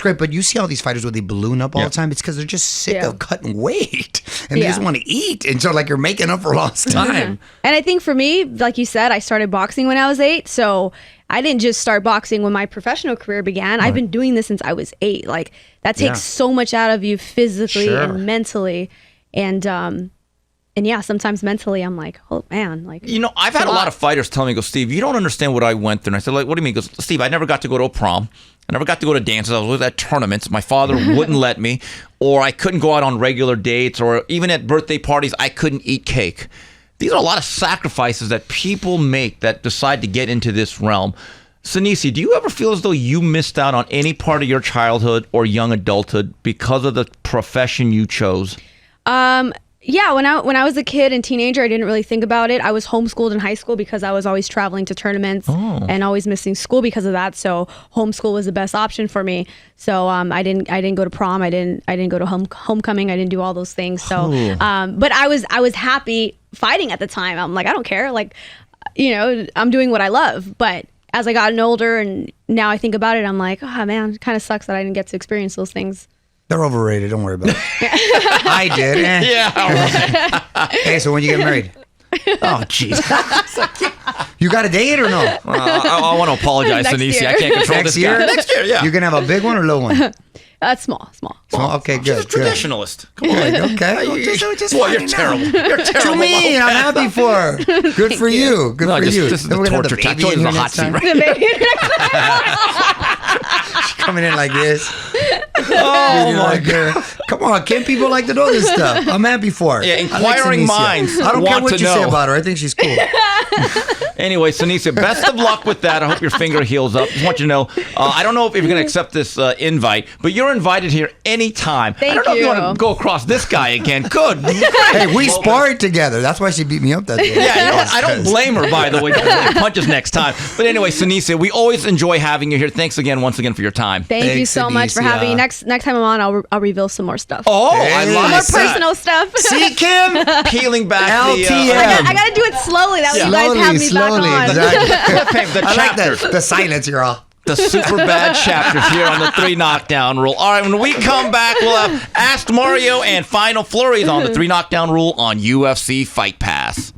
great, but you see all these fighters where they balloon up all the time. It's because they're just sick of cutting weight and they just want to eat, and so like you're making up for lost time. And I think for me, like you said, I started boxing when I was 8, so I didn't just start boxing when my professional career began. I've been doing this since I was 8. Like that takes so much out of you physically and mentally, and yeah, sometimes mentally I'm like, oh man, like I've had a lot of fighters tell me, "Go, Steve, you don't understand what I went through." And I said, like, what do you mean? He goes, "Steve, I never got to go to a prom. I never got to go to dances. I was at tournaments. My father wouldn't let me, or I couldn't go out on regular dates, or even at birthday parties, I couldn't eat cake." These are a lot of sacrifices that people make that decide to get into this realm. Seniesa, do you ever feel as though you missed out on any part of your childhood or young adulthood because of the profession you chose? Yeah, when I was a kid and teenager, I didn't really think about it. I was homeschooled in high school because I was always traveling to tournaments and always missing school because of that. So homeschool was the best option for me. So I didn't go to prom. I didn't go to homecoming. I didn't do all those things. So but I was happy fighting at the time. I'm like, I don't care. Like, I'm doing what I love. But as I got older and now I think about it, I'm like, oh man, it kind of sucks that I didn't get to experience those things. They're overrated. Don't worry about it. I did. Yeah. All right. Hey, so when you get married? Oh, jeez. You got a date or no? I want to apologize, Seniesa. I can't control Next this year? guy. Next year, yeah. You're going to have a big one or little one? Small. Okay, good. She's a traditionalist. Come on. Okay. Boy, you're terrible. You're terrible. To me, I'm happy for her. Good for you. Good for you. This is the torture tactic. This is a hot seat, right? She's coming in like this. Oh, my God. Come on, can't people like to know this stuff? I'm happy for her. Yeah, inquiring minds I don't care want what to you know. say about her. I think she's cool. Anyway, Seniesa, best of luck with that. I hope your finger heals up. Just want you to know, I don't know if you're going to accept this invite, but you're invited here anytime. Thank I don't know you. if you want to go across this guy again. Good. Hey, we sparred together. That's why she beat me up that day. Yeah, you know what? I don't blame her, by the way. Punches next time. But anyway, Seniesa, we always enjoy having you here. Thanks again, once again, for your time. Thank you so much for having me. Next time I'm on, I'll reveal some more stuff. Oh, I love more that. personal stuff. See, Kim? Peeling back LTM. I gotta do it slowly. That way you guys have me back on. Exactly. the I like chapters. the silence, you're all. The super bad chapters here on the 3 Knockdown Rule. All right, when we come back, we'll have Asked Mario and Final Flurries on the 3 Knockdown Rule on UFC Fight Pass.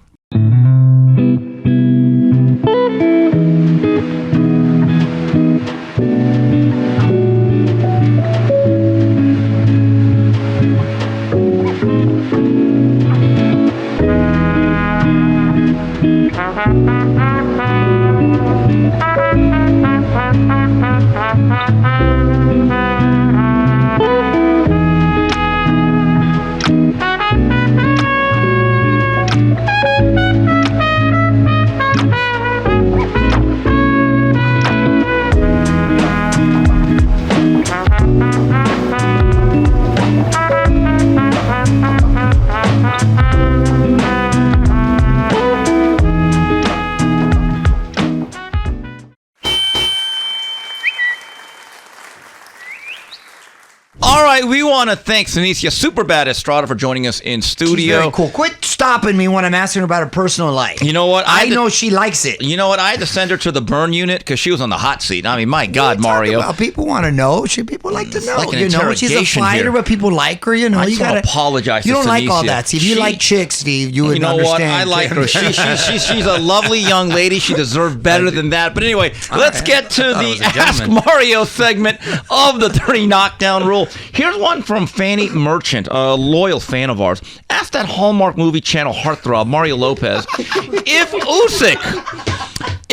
All right, we want to thank Seniesa Superbad Estrada for joining us in studio. Very cool. Quit stopping me when I'm asking her about her personal life. You know what? I know she likes it. You know what? I had to send her to the burn unit because she was on the hot seat. I mean, my God, Mario. Well, people want to know. People like to know. like an She's a interrogation fighter, here. but people like her. I You just want to apologize. You to don't like all Seniesa. that, Steve. You like chicks, Steve. You would know understand. what? I like her. She's a lovely young lady. She deserves better than that. But anyway, let's get to the Ask Mario segment of the 30 Knockdown Rule. Here's one from Fanny Merchant, a loyal fan of ours. Ask that Hallmark movie channel heartthrob, Mario Lopez,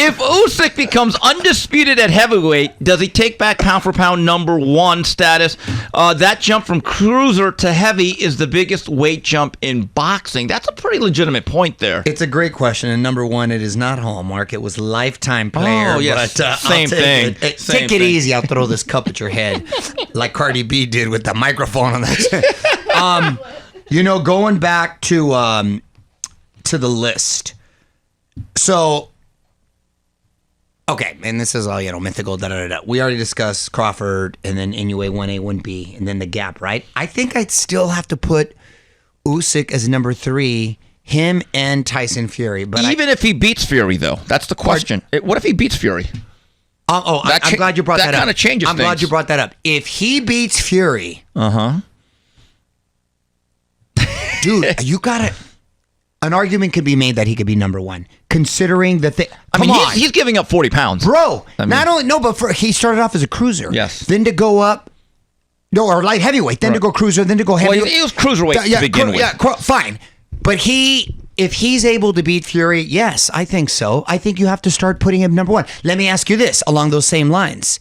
if Usyk becomes undisputed at heavyweight, does he take back pound for pound number one status? That jump from cruiser to heavy is the biggest weight jump in boxing. That's a pretty legitimate point there. It's a great question. And number one, it is not Hallmark. It was Lifetime Player. Oh, yes. But, Same thing. Take it easy. I'll throw this cup at your head like Cardi B did with the microphone on that. Going back to the list. So, okay, and this is all, mythical, da-da-da-da. We already discussed Crawford and then Inoue 1A, 1B, and then the gap, right? I think I'd still have to put Usyk as number 3, him and Tyson Fury. But even if he beats Fury, though, that's the question. What if he beats Fury? I'm glad you brought that up. That kind of changes things. I'm glad you brought that up. If he beats Fury, dude, you got to. An argument could be made that he could be number 1, considering the thing. He's giving up 40 pounds, bro. He started off as a cruiser. Yes. Then to go up, or light heavyweight. Then to go cruiser. Then to go heavyweight. Well, he was cruiserweight to begin with. Yeah, fine. But if he's able to beat Fury, yes, I think so. I think you have to start putting him number 1. Let me ask you this along those same lines.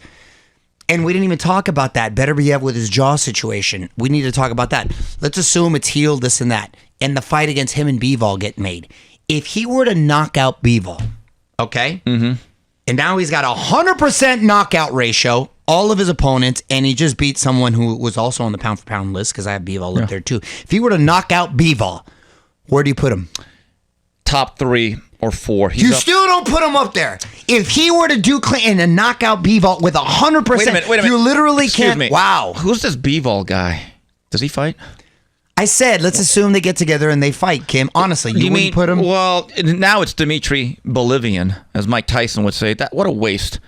And we didn't even talk about that. Beterbiev with his jaw situation. We need to talk about that. Let's assume it's healed, this and that. And the fight against him and Bivol get made. If he were to knock out Bivol, okay? Mm-hmm. And now he's got a 100% knockout ratio, all of his opponents, and he just beat someone who was also on the pound-for-pound list, because I have Bivol up there too. If he were to knock out Bivol, where do you put him? Top 3 or 4. Still don't put him up there. If he were to do Clinton and knock out Bivol with 100%, wait a minute. You literally can't. Me. Wow. Who's this Bivol guy? Does he fight? I said, let's assume they get together and they fight, Kim. Honestly, you wouldn't put him? Well, now it's Dimitri Bolivian, as Mike Tyson would say. What a waste.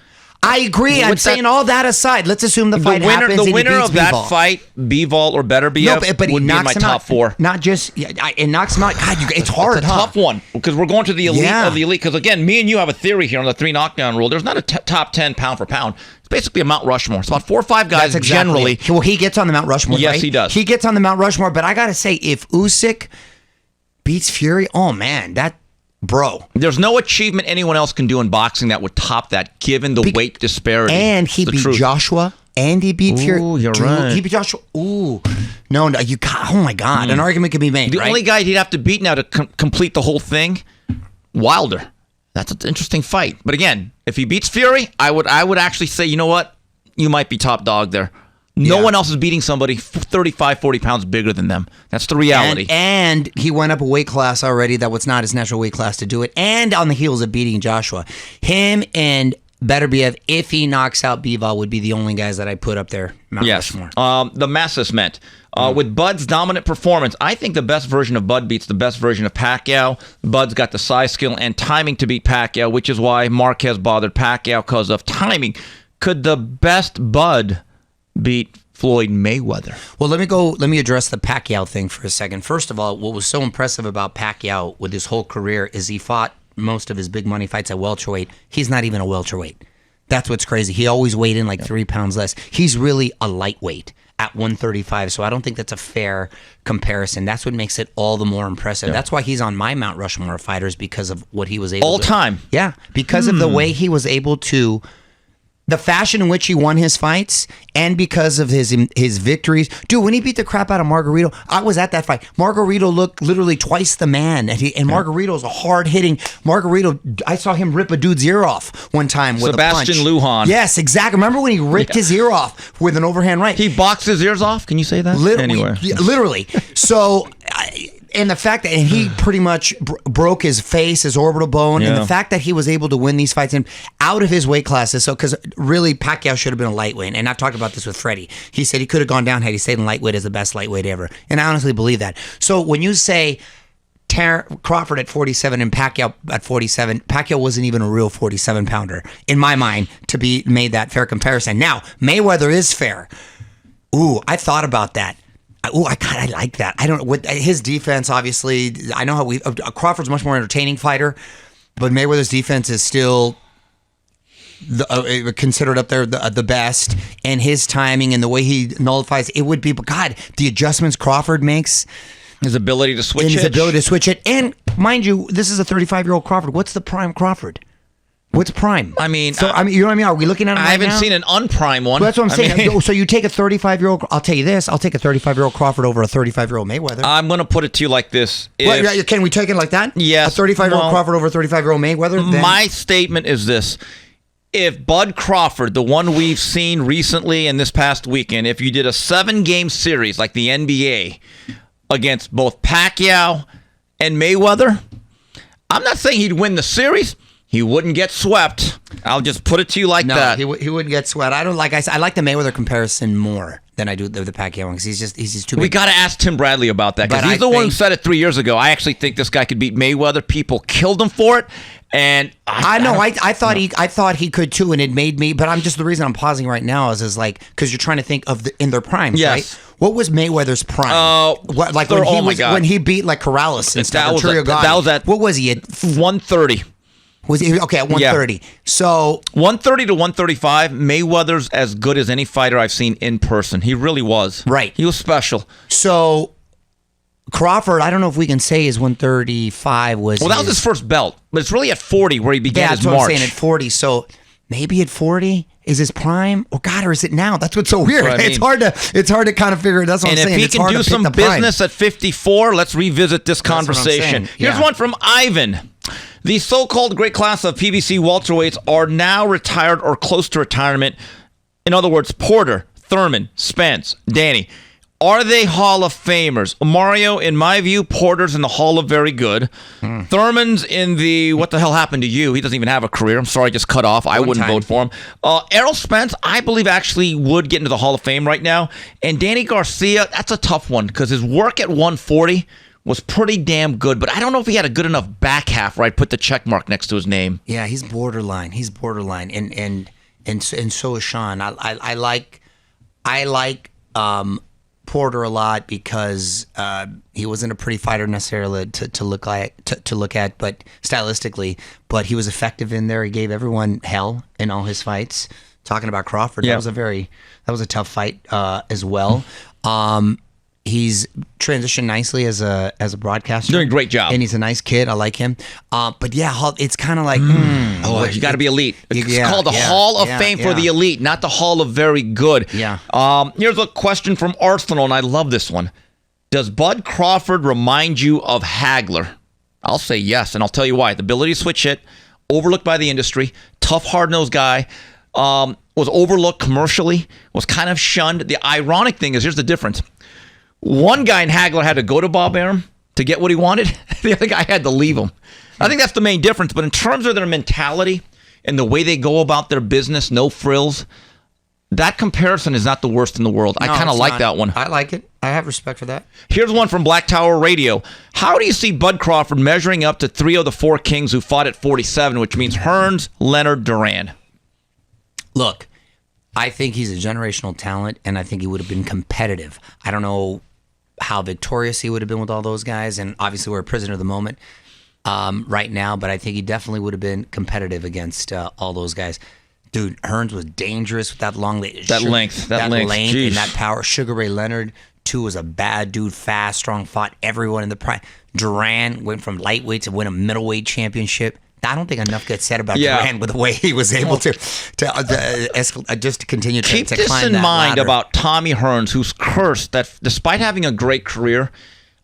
I agree. I'm saying all that aside. Let's assume the fight happens and he beats winner of that Bivol. Bivol or Beterbiev but he would be knocks in my him top out. 4. Not just, it knocks him out. God, it's hard, It's a tough one, because we're going to the elite of the elite. Because, again, me and you have a theory here on the 3 knockdown rule. There's not a top 10 pound for pound. It's basically a Mount Rushmore. It's about 4 or 5 guys generally. It. Well, he gets on the Mount Rushmore, Yes, right? he does. He gets on the Mount Rushmore, but I got to say, if Usyk beats Fury, oh, man, bro. There's no achievement anyone else can do in boxing that would top that, given the weight disparity. And he beat Joshua, and he beat Fury. Ooh, you're right. He beat Joshua. Ooh. No, you got, oh my God. An argument can be made, The only guy he'd have to beat now to complete the whole thing, Wilder. That's an interesting fight. But again, if he beats Fury, I would actually say, you know what? You might be top dog there. No one else is beating somebody 35, 40 pounds bigger than them. That's the reality. And he went up a weight class already that was not his natural weight class to do it. And on the heels of beating Joshua. Him and Beterbiev, if he knocks out Bivol, would be the only guys that I put up there. Mount Rushmore. The masses meant. With Bud's dominant performance, I think the best version of Bud beats the best version of Pacquiao. Bud's got the size, skill, and timing to beat Pacquiao, which is why Marquez bothered Pacquiao because of timing. Could the best Bud beat Floyd Mayweather? Well, let me address the Pacquiao thing for a second. First of all, what was so impressive about Pacquiao with his whole career is he fought most of his big money fights at welterweight. He's not even a welterweight. That's what's crazy. He always weighed in like 3 pounds less. He's really a lightweight at 135. So I don't think that's a fair comparison. That's what makes it all the more impressive. That's why he's on my Mount Rushmore of fighters, because of what he was able All to time. Yeah, because of the way he was able to, the fashion in which he won his fights, and because of his victories. Dude, when he beat the crap out of Margarito, I was at that fight. Margarito looked literally twice the man, and Margarito's a hard-hitting Margarito. I saw him rip a dude's ear off one time with Sebastian a punch. Lujan. Yes, exactly. Remember when he ripped his ear off with an overhand right? He boxed his ears off. Can you say that? Literally. So, and the fact that he pretty much broke his face, his orbital bone, and the fact that he was able to win these fights and out of his weight classes. So, because really Pacquiao should have been a lightweight, and I've talked about this with Freddie. He said he could have gone down had he stayed in lightweight as the best lightweight ever, and I honestly believe that. So when you say Crawford at 47 and Pacquiao at 47, Pacquiao wasn't even a real 47 pounder in my mind to be made that fair comparison. Now Mayweather is fair. Ooh, I thought about that. I like that. I don't with his defense. Obviously, I know how Crawford's a much more entertaining fighter, but Mayweather's defense is still considered up there the best. And his timing and the way he nullifies it would be. But God, the adjustments Crawford makes, his ability to switch it, and mind you, this is a 35-year-old Crawford. What's the prime Crawford? What's prime? I mean, you know what I mean? Are we looking at him I right haven't now? seen an unprime one. Well, that's what I'm saying. So you take a 35-year-old. I'll tell you this. I'll take a 35-year-old Crawford over a 35-year-old Mayweather. I'm going to put it to you like this. Can we take it like that? Yes. A 35-year-old Crawford over a 35-year-old Mayweather? Then? My statement is this. If Bud Crawford, the one we've seen recently and this past weekend, if you did a 7-game series like the NBA against both Pacquiao and Mayweather, I'm not saying he'd win the series. He wouldn't get swept. I'll just put it to you like that. No, he wouldn't get swept. I like the Mayweather comparison more than I do the Pacquiao one, because he's just too big. We got to ask Tim Bradley about that, because he's the one who said it 3 years ago. I actually think this guy could beat Mayweather. People killed him for it, and I thought he could too, and it made me. But the reason I'm pausing right now is like because you're trying to think of in their primes, right? What was Mayweather's prime? When he beat like Corrales and stuff. That was at what was he at 130? Was he okay at 130? Yeah. So 130 to 135, Mayweather's as good as any fighter I've seen in person. He really was. Right. He was special. So Crawford, I don't know if we can say his 135 was. Well, that was his first belt, but it's really at 40 where he began his march. That's what I'm saying, at 40. So maybe at 40 is his prime, or is it now? That's what's so weird. It's hard to kind of figure it. That's what I'm saying. And if he can do some business at 54, let's revisit this conversation. Here's one from Ivan. The so-called great class of PBC welterweights are now retired or close to retirement. In other words, Porter, Thurman, Spence, Danny. Are they Hall of Famers? Mario, in my view, Porter's in the Hall of Very Good. Thurman's in the what the hell happened to you? He doesn't even have a career. I'm sorry, just cut off. I wouldn't vote for him. Errol Spence, I believe, actually would get into the Hall of Fame right now. And Danny Garcia, that's a tough one because his work at 140 was pretty damn good, but I don't know if he had a good enough back half where I'd put the check mark next to his name. Yeah, he's borderline. And so is Sean. I like Porter a lot because he wasn't a pretty fighter necessarily to look at, but stylistically, but he was effective in there. He gave everyone hell in all his fights. Talking about Crawford, that was a tough fight as well. He's transitioned nicely as a broadcaster. Doing a great job. And he's a nice kid. I like him. But yeah, it's kind of like... you got to be elite. It's called the Hall of Fame for the elite, not the Hall of Very Good. Yeah. Here's a question from Arsenal, and I love this one. Does Bud Crawford remind you of Hagler? I'll say yes, and I'll tell you why. The ability to switch hit, overlooked by the industry, tough, hard-nosed guy, was overlooked commercially, was kind of shunned. The ironic thing is, here's the difference. One guy in Hagler had to go to Bob Arum to get what he wanted. The other guy had to leave him. I think that's the main difference. But in terms of their mentality and the way they go about their business, no frills, that comparison is not the worst in the world. I kind of like that one. I like it. I have respect for that. Here's one from Black Tower Radio. How do you see Bud Crawford measuring up to 3 of the 4 kings who fought at 47, which means Hearns, Leonard, Duran? Look, I think he's a generational talent, and I think he would have been competitive. I don't know how victorious he would have been with all those guys, and obviously we're a prisoner of the moment right now, but I think he definitely would have been competitive against all those guys. Dude, Hearns was dangerous with that long leg. That length. and Jeez. that power. Sugar Ray Leonard, too, was a bad dude, fast, strong, fought everyone in the prime. Duran went from lightweight to win a middleweight championship. I don't think enough gets said about Duran with the way he was able to just to continue to Keep to this climb in that mind ladder. about Tommy Hearns, who's cursed that despite having a great career,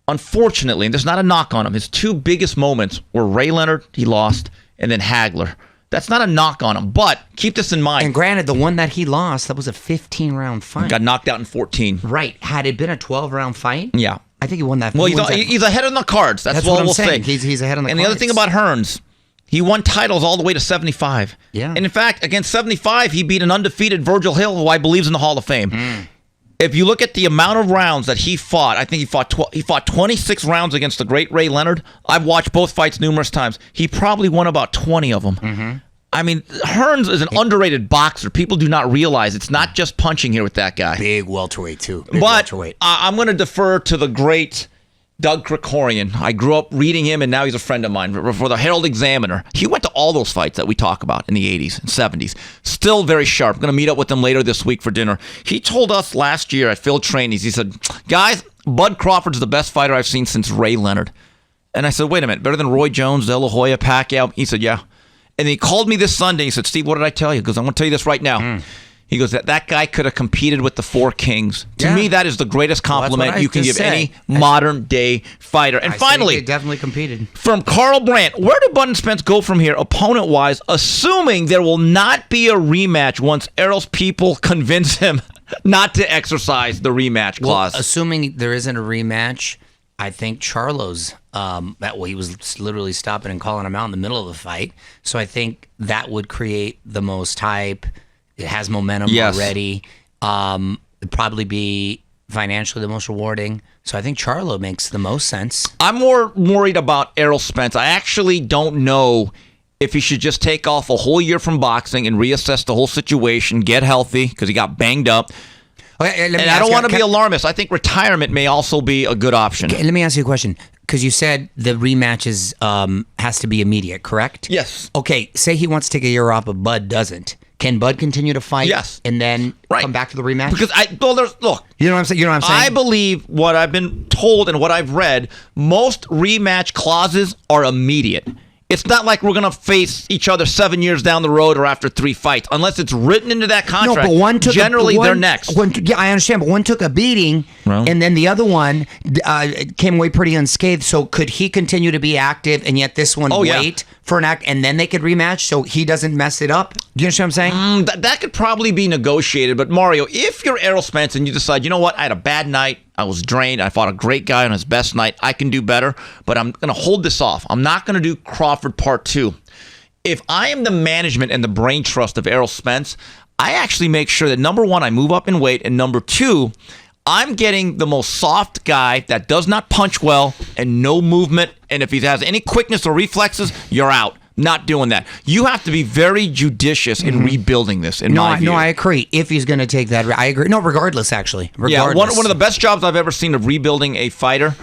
unfortunately, and there's not a knock on him, his two biggest moments were Ray Leonard, he lost, and then Hagler. That's not a knock on him, but keep this in mind. And granted, the one that he lost, that was a 15-round fight. Got knocked out in 14. Right. Had it been a 12-round fight, Yeah. I think he won that. Well, he wins that- he's ahead on the cards. That's what I'm we'll saying. say. He's ahead on the And cards. the other thing about Hearns, he won titles all the way to 75. Yeah. And in fact, against 75, he beat an undefeated Virgil Hill, who I believe is in the Hall of Fame. If you look at the amount of rounds that he fought, I think he fought 26 rounds against the great Ray Leonard. I've watched both fights numerous times. He probably won about 20 of them. I mean, Hearns is an underrated boxer. People do not realize it's not just punching here with that guy. Big welterweight, too. Big But welterweight. I'm going to defer to the great Doug Krikorian. I grew up reading him, and now he's a friend of mine. For the Herald Examiner, he went to all those fights that we talk about in the 80s and 70s. Still very sharp. I'm going to meet up with him later this week for dinner. He told us last year at Phil Trainings, he said, guys, Bud Crawford's the best fighter I've seen since Ray Leonard. And I said, wait a minute, better than Roy Jones, De La Hoya, Pacquiao? He said, yeah. And he called me this Sunday. He said, Steve, what did I tell you? He goes, I'm going to tell you this right now. He goes, that guy could have competed with the Four Kings. To me, that is the greatest compliment you can give any modern-day fighter. And finally, they definitely competed. from Carl Brandt, where do Bud and Spence go from here, opponent-wise, assuming there will not be a rematch once Errol's people convince him not to exercise the rematch clause? Well, assuming there isn't a rematch, I think Charlo's he was literally stopping and calling him out in the middle of the fight. So I think that would create the most hype. It has momentum already. It'd probably be financially the most rewarding. So I think Charlo makes the most sense. I'm more worried about Errol Spence. I actually don't know if he should just take off a whole year from boxing and reassess the whole situation, get healthy, because he got banged up. Okay, And I don't want to be alarmist. I think retirement may also be a good option. Let me ask you a question. Because you said the rematch has to be immediate, correct? Yes. Okay, say he wants to take a year off, but Bud doesn't. Can Bud continue to fight? Yes. And then come back to the rematch? Because look. You know what I'm saying? I believe what I've been told and what I've read, most rematch clauses are immediate. It's not like we're going to face each other 7 years down the road or after 3 fights, unless it's written into that contract. No, but one took generally they're next. Yeah, I understand, but one took a beating, and then the other one came away pretty unscathed. So could he continue to be active, and yet this one wait for an act, and then they could rematch so he doesn't mess it up? Do you understand what I'm saying? That could probably be negotiated. But Mario, if you're Errol Spence and you decide, you know what, I had a bad night, I was drained, I fought a great guy on his best night, I can do better, but I'm going to hold this off. I'm not going to do Crawford Part 2. If I am the management and the brain trust of Errol Spence, I actually make sure that, number one, I move up in weight, and number two, I'm getting the most soft guy that does not punch well and no movement, and if he has any quickness or reflexes, you're out. Not doing that. You have to be very judicious in rebuilding this, in my view. No, I agree. If he's going to take that, I agree. No, regardless, actually. Yeah, one of the best jobs I've ever seen of rebuilding a fighter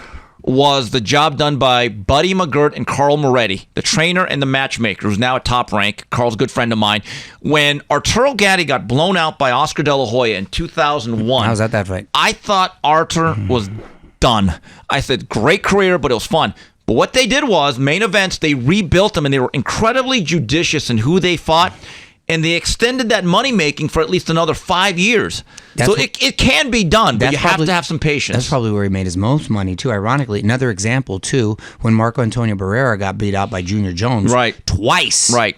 was the job done by Buddy McGirt and Carl Moretti, the trainer and the matchmaker, who's now at Top Rank. Carl's a good friend of mine. When Arturo Gatti got blown out by Oscar De La Hoya in 2001. I was at that fight. I thought Artur was done. I said, great career, but it was fun. But what they did was, main events, they rebuilt them, and they were incredibly judicious in who they fought, and they extended that money-making for at least another 5 years. It can be done, but you have to have some patience. That's probably where he made his most money, too, ironically. Another example, too, when Marco Antonio Barrera got beat out by Junior Jones. Twice. Right.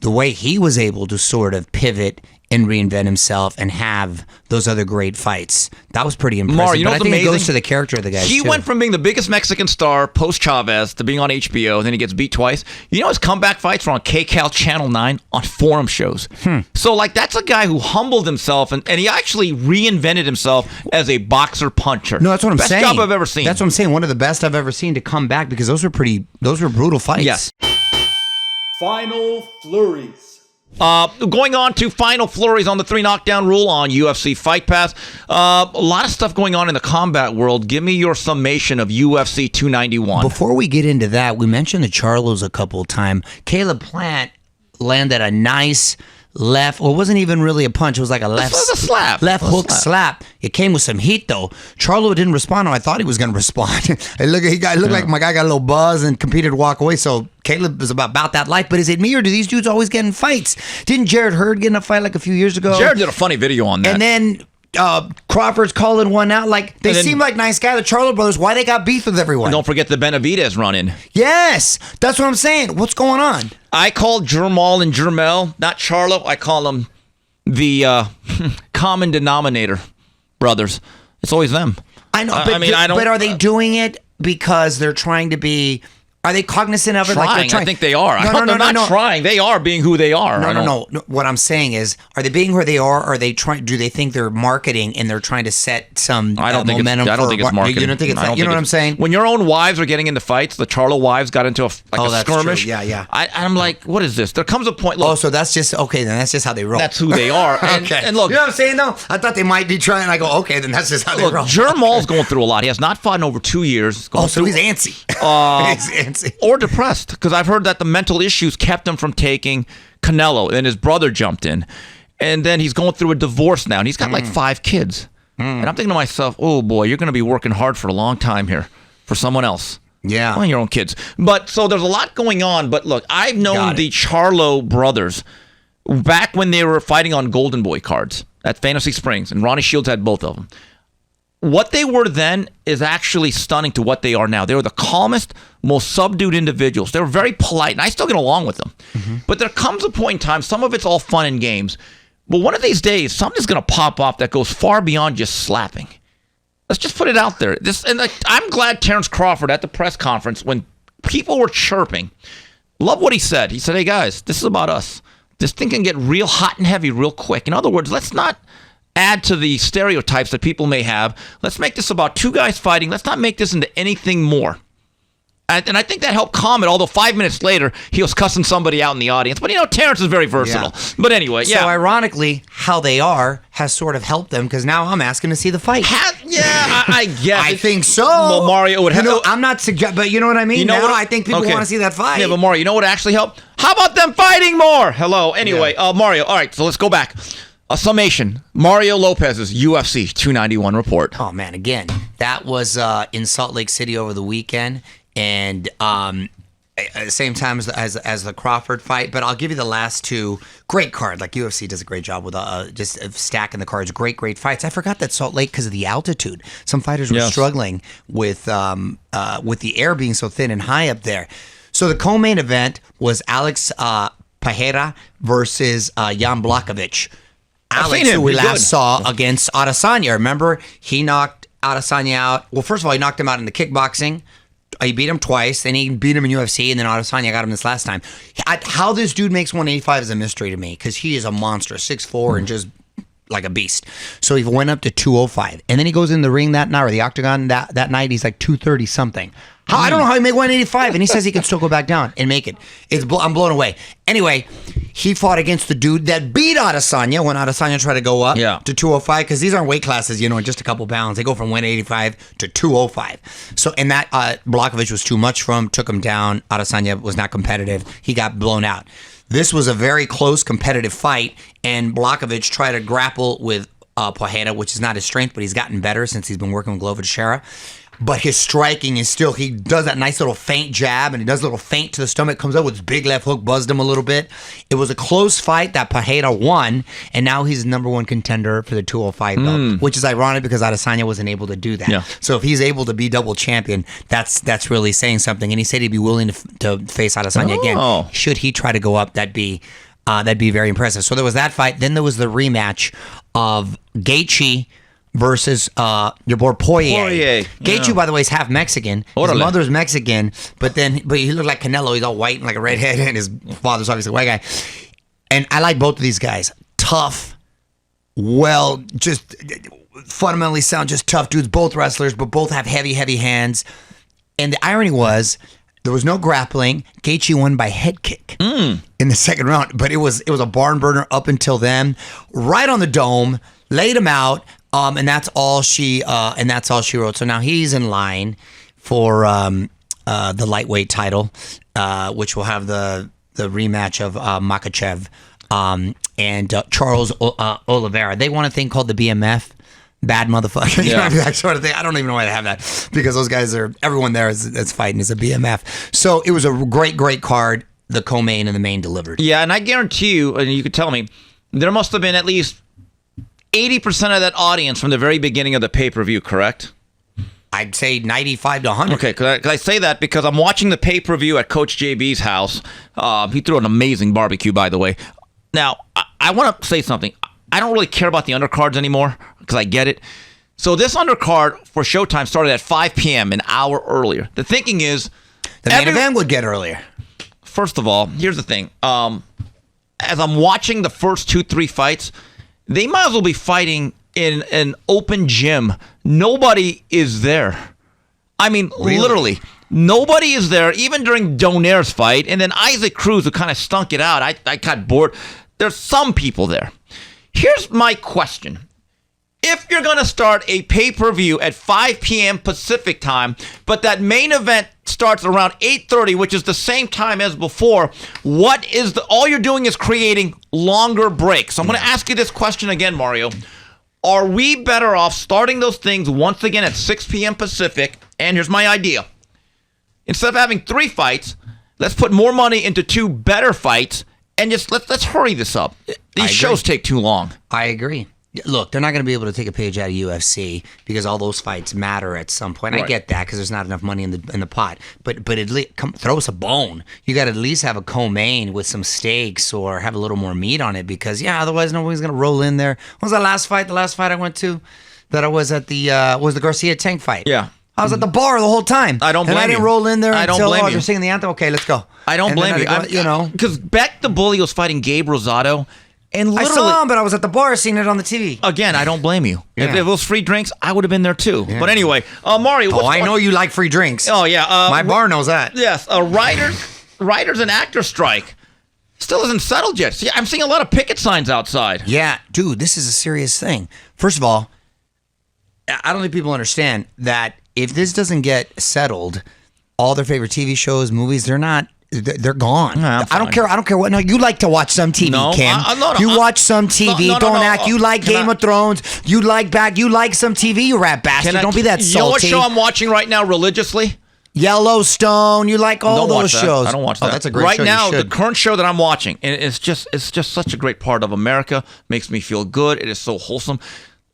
The way he was able to sort of pivot and reinvent himself and have those other great fights. That was pretty impressive. Mario, you know but I what's think amazing? it goes to the character of the guy. He went from being the biggest Mexican star post-Chavez to being on HBO, and then he gets beat twice. You know his comeback fights were on KCAL Channel 9 on forum shows. So, that's a guy who humbled himself, and he actually reinvented himself as a boxer-puncher. No, that's what I'm saying. Best job I've ever seen. That's what I'm saying. One of the best I've ever seen to come back, because those were brutal fights. Yes. Final flurries. Going on to final flurries on the 3 knockdown rule on UFC Fight Pass. A lot of stuff going on in the combat world. Give me your summation of UFC 291. Before we get into that, we mentioned the Charlos a couple of times. Caleb Plant landed a nice left. Well, it wasn't even really a punch. It was like a left. It was a slap. Left It was a hook slap. It came with some heat though. Charlo didn't respond. I thought he was going to respond. It looked like my guy got a little buzz and competed to walk away. So Caleb was about that life. But is it me or do these dudes always get in fights? Didn't Jared Hurd get in a fight like a few years ago? Jared did a funny video on that. And then Crawford's calling one out. Like they seem like nice guys, the Charlo brothers. Why they got beef with everyone? And don't forget the Benavidez run-in. Yes, that's what I'm saying. What's going on? I call Jermal and Jermel, not Charlo. I call them the common denominator brothers. It's always them. I know, but are they doing it because they're trying to be? Are they cognizant of it? Trying, like they're trying? I think they are. No, They're not trying. They are being who they are. No. What I'm saying is, are they being who they are? Or are they trying? Do they think they're marketing and they're trying to set some momentum? I don't think it's marketing. You don't think it's that? You know what I'm saying? When your own wives are getting into fights, the Charlo wives got into a skirmish. True. Yeah. I'm like, what is this? There comes a point. Look, so that's just okay. Then that's just how they roll. That's who they are. And, okay. And look, you know what I'm saying? Though I thought they might be trying. I go, okay, then that's just how they roll. Jermal's going through a lot. He has not fought in over 2 years. So he's antsy. He's antsy or depressed because I've heard that the mental issues kept him from taking Canelo, and his brother jumped in, and then he's going through a divorce now, and he's got like 5 kids, and I'm thinking to myself, oh boy, you're going to be working hard for a long time here for someone else. Yeah, well, your own kids. But so there's a lot going on. But look, I've known the Charlo brothers back when they were fighting on Golden Boy cards at Fantasy Springs, and Ronnie Shields had both of them. What they were then is actually stunning to what they are now. They were the calmest, most subdued individuals. They were very polite, and I still get along with them. Mm-hmm. But there comes a point in time, some of it's all fun and games, but one of these days, something's going to pop off that goes far beyond just slapping. Let's just put it out there. I'm glad Terence Crawford at the press conference, when people were chirping, love what he said. He said, hey guys, this is about us. This thing can get real hot and heavy real quick. In other words, let's not add to the stereotypes that people may have. Let's make this about 2 guys fighting. Let's not make this into anything more. And I think that helped calm it, although 5 minutes later, he was cussing somebody out in the audience. But, Terrence is very versatile. Yeah. But anyway, So ironically, how they are has sort of helped them, because now I'm asking to see the fight. I guess. I think so. Well, Mario would have. I'm not suggesting, but you know what I mean? I think people want to see that fight. Yeah, but Mario, you know what actually helped? How about them fighting more? Hello. Anyway, Mario, all right, so let's go back. A summation. Mario Lopez's UFC 291 report. Oh, man, again, that was in Salt Lake City over the weekend, and at the same time as the Crawford fight. But I'll give you the last 2. Great card. Like UFC does a great job with just stacking the cards. Great fights. I forgot that Salt Lake, because of the altitude, some fighters were struggling with the air being so thin and high up there. So the co-main event was Alex Pereira versus Jan Blachowicz. Alex, who we last saw against Adesanya. Remember, he knocked Adesanya out. Well, first of all, he knocked him out in the kickboxing. He beat him twice, then he beat him in UFC, and then Adesanya got him this last time. How this dude makes 185 is a mystery to me, because he is a monster, 6'4", and just like a beast. So he went up to 205, and then he goes in the ring that night, or the octagon that night, he's like 230 something. I don't know how he made 185, and he says he can still go back down and make it. I'm blown away. Anyway, he fought against the dude that beat Adesanya when Adesanya tried to go up to 205, because these aren't weight classes, in just a couple pounds. They go from 185 to 205. So, and that Blachowicz was too much for him, took him down. Adesanya was not competitive. He got blown out. This was a very close competitive fight, and Blachowicz tried to grapple with Pereira, which is not his strength, but he's gotten better since he's been working with Glover Teixeira. But his striking is still, he does that nice little feint jab, and he does a little feint to the stomach, comes up with his big left hook, buzzed him a little bit. It was a close fight that Pereira won, and now he's the number 1 contender for the 205 belt, which is ironic because Adesanya wasn't able to do that. Yeah. So if he's able to be double champion, that's really saying something. And he said he'd be willing to face Adesanya again. Should he try to go up, that'd be very impressive. So there was that fight. Then there was the rematch of Gaethje versus your boy Poirier. Gaethje, by the way, is half Mexican. His mother's Mexican, but he looked like Canelo. He's all white and like a redhead, and his father's obviously a white guy. And I like both of these guys. Tough, just fundamentally sound, just tough dudes. Both wrestlers, but both have heavy hands. And the irony was, there was no grappling. Gaethje won by head kick in the second round, but it was a barn burner up until then. Right on the dome, laid him out. And that's all she wrote. So now he's in line for the lightweight title, which will have the rematch of Makhachev and Charles Oliveira. They won a thing called the BMF. Bad motherfucker. You know, that sort of thing. I don't even know why they have that, because those guys everyone there that's fighting is a BMF. So it was a great card. The co-main and the main delivered. Yeah, and I guarantee you, and you could tell me, there must have been at least 80% of that audience from the very beginning of the pay-per-view, correct? I'd say 95 to 100. Okay, cause I say that because I'm watching the pay-per-view at Coach JB's house. He threw an amazing barbecue, by the way. Now, I want to say something. I don't really care about the undercards anymore because I get it. So this undercard for Showtime started at 5 p.m., an hour earlier. The thinking is... The main event would get earlier. First of all, here's the thing. As I'm watching the first 2-3 fights, they might as well be fighting in an open gym. Nobody is there. I mean, literally, nobody is there, even during Donaire's fight. And then Isaac Cruz, who kind of stunk it out. I got bored. There's some people there. Here's my question. If you're going to start a pay-per-view at 5 p.m. Pacific time, but that main event starts around 8:30, which is the same time as before, all you're doing is creating longer breaks. So I'm going to ask you this question again, Mario. Are we better off starting those things once again at 6 p.m. Pacific? And here's my idea. Instead of having 3 fights, let's put more money into 2 better fights, and just let's hurry this up. These shows take too long. I agree. Look, they're not going to be able to take a page out of UFC because all those fights matter at some point. Right. I get that because there's not enough money in the pot. But at least throw us a bone. You got to at least have a co-main with some steaks or have a little more meat on it because otherwise nobody's going to roll in there. What was that last fight? The last fight I went to that I was at was the Garcia Tank fight. Yeah. I was at the bar the whole time. I don't blame you. And I didn't roll in there until they're singing the anthem. Okay, let's go. I don't blame you. Because Beck the Bully was fighting Gabe Rosado. And literally, I saw him, but I was at the bar seeing it on the TV. Again, I don't blame you. Yeah. If it was free drinks, I would have been there too. Yeah. But anyway, Mario. I know you like free drinks. Oh, yeah. My bar knows that. Yes. Writers and actors strike still isn't settled yet. See, I'm seeing a lot of picket signs outside. Yeah. Dude, this is a serious thing. First of all, I don't think people understand that if this doesn't get settled, all their favorite TV shows, movies, they're gone. No, I don't care. I don't care what. No, you like to watch some TV, Kim. You watch some TV. Don't act. You like Game of Thrones. You like some TV. You rat bastard. Don't be that salty. You know what show I'm watching right now religiously? Yellowstone. You like all those shows. I don't watch that. Oh, that's a great show. Right now, the current show that I'm watching, and it's just such a great part of America. Makes me feel good. It is so wholesome.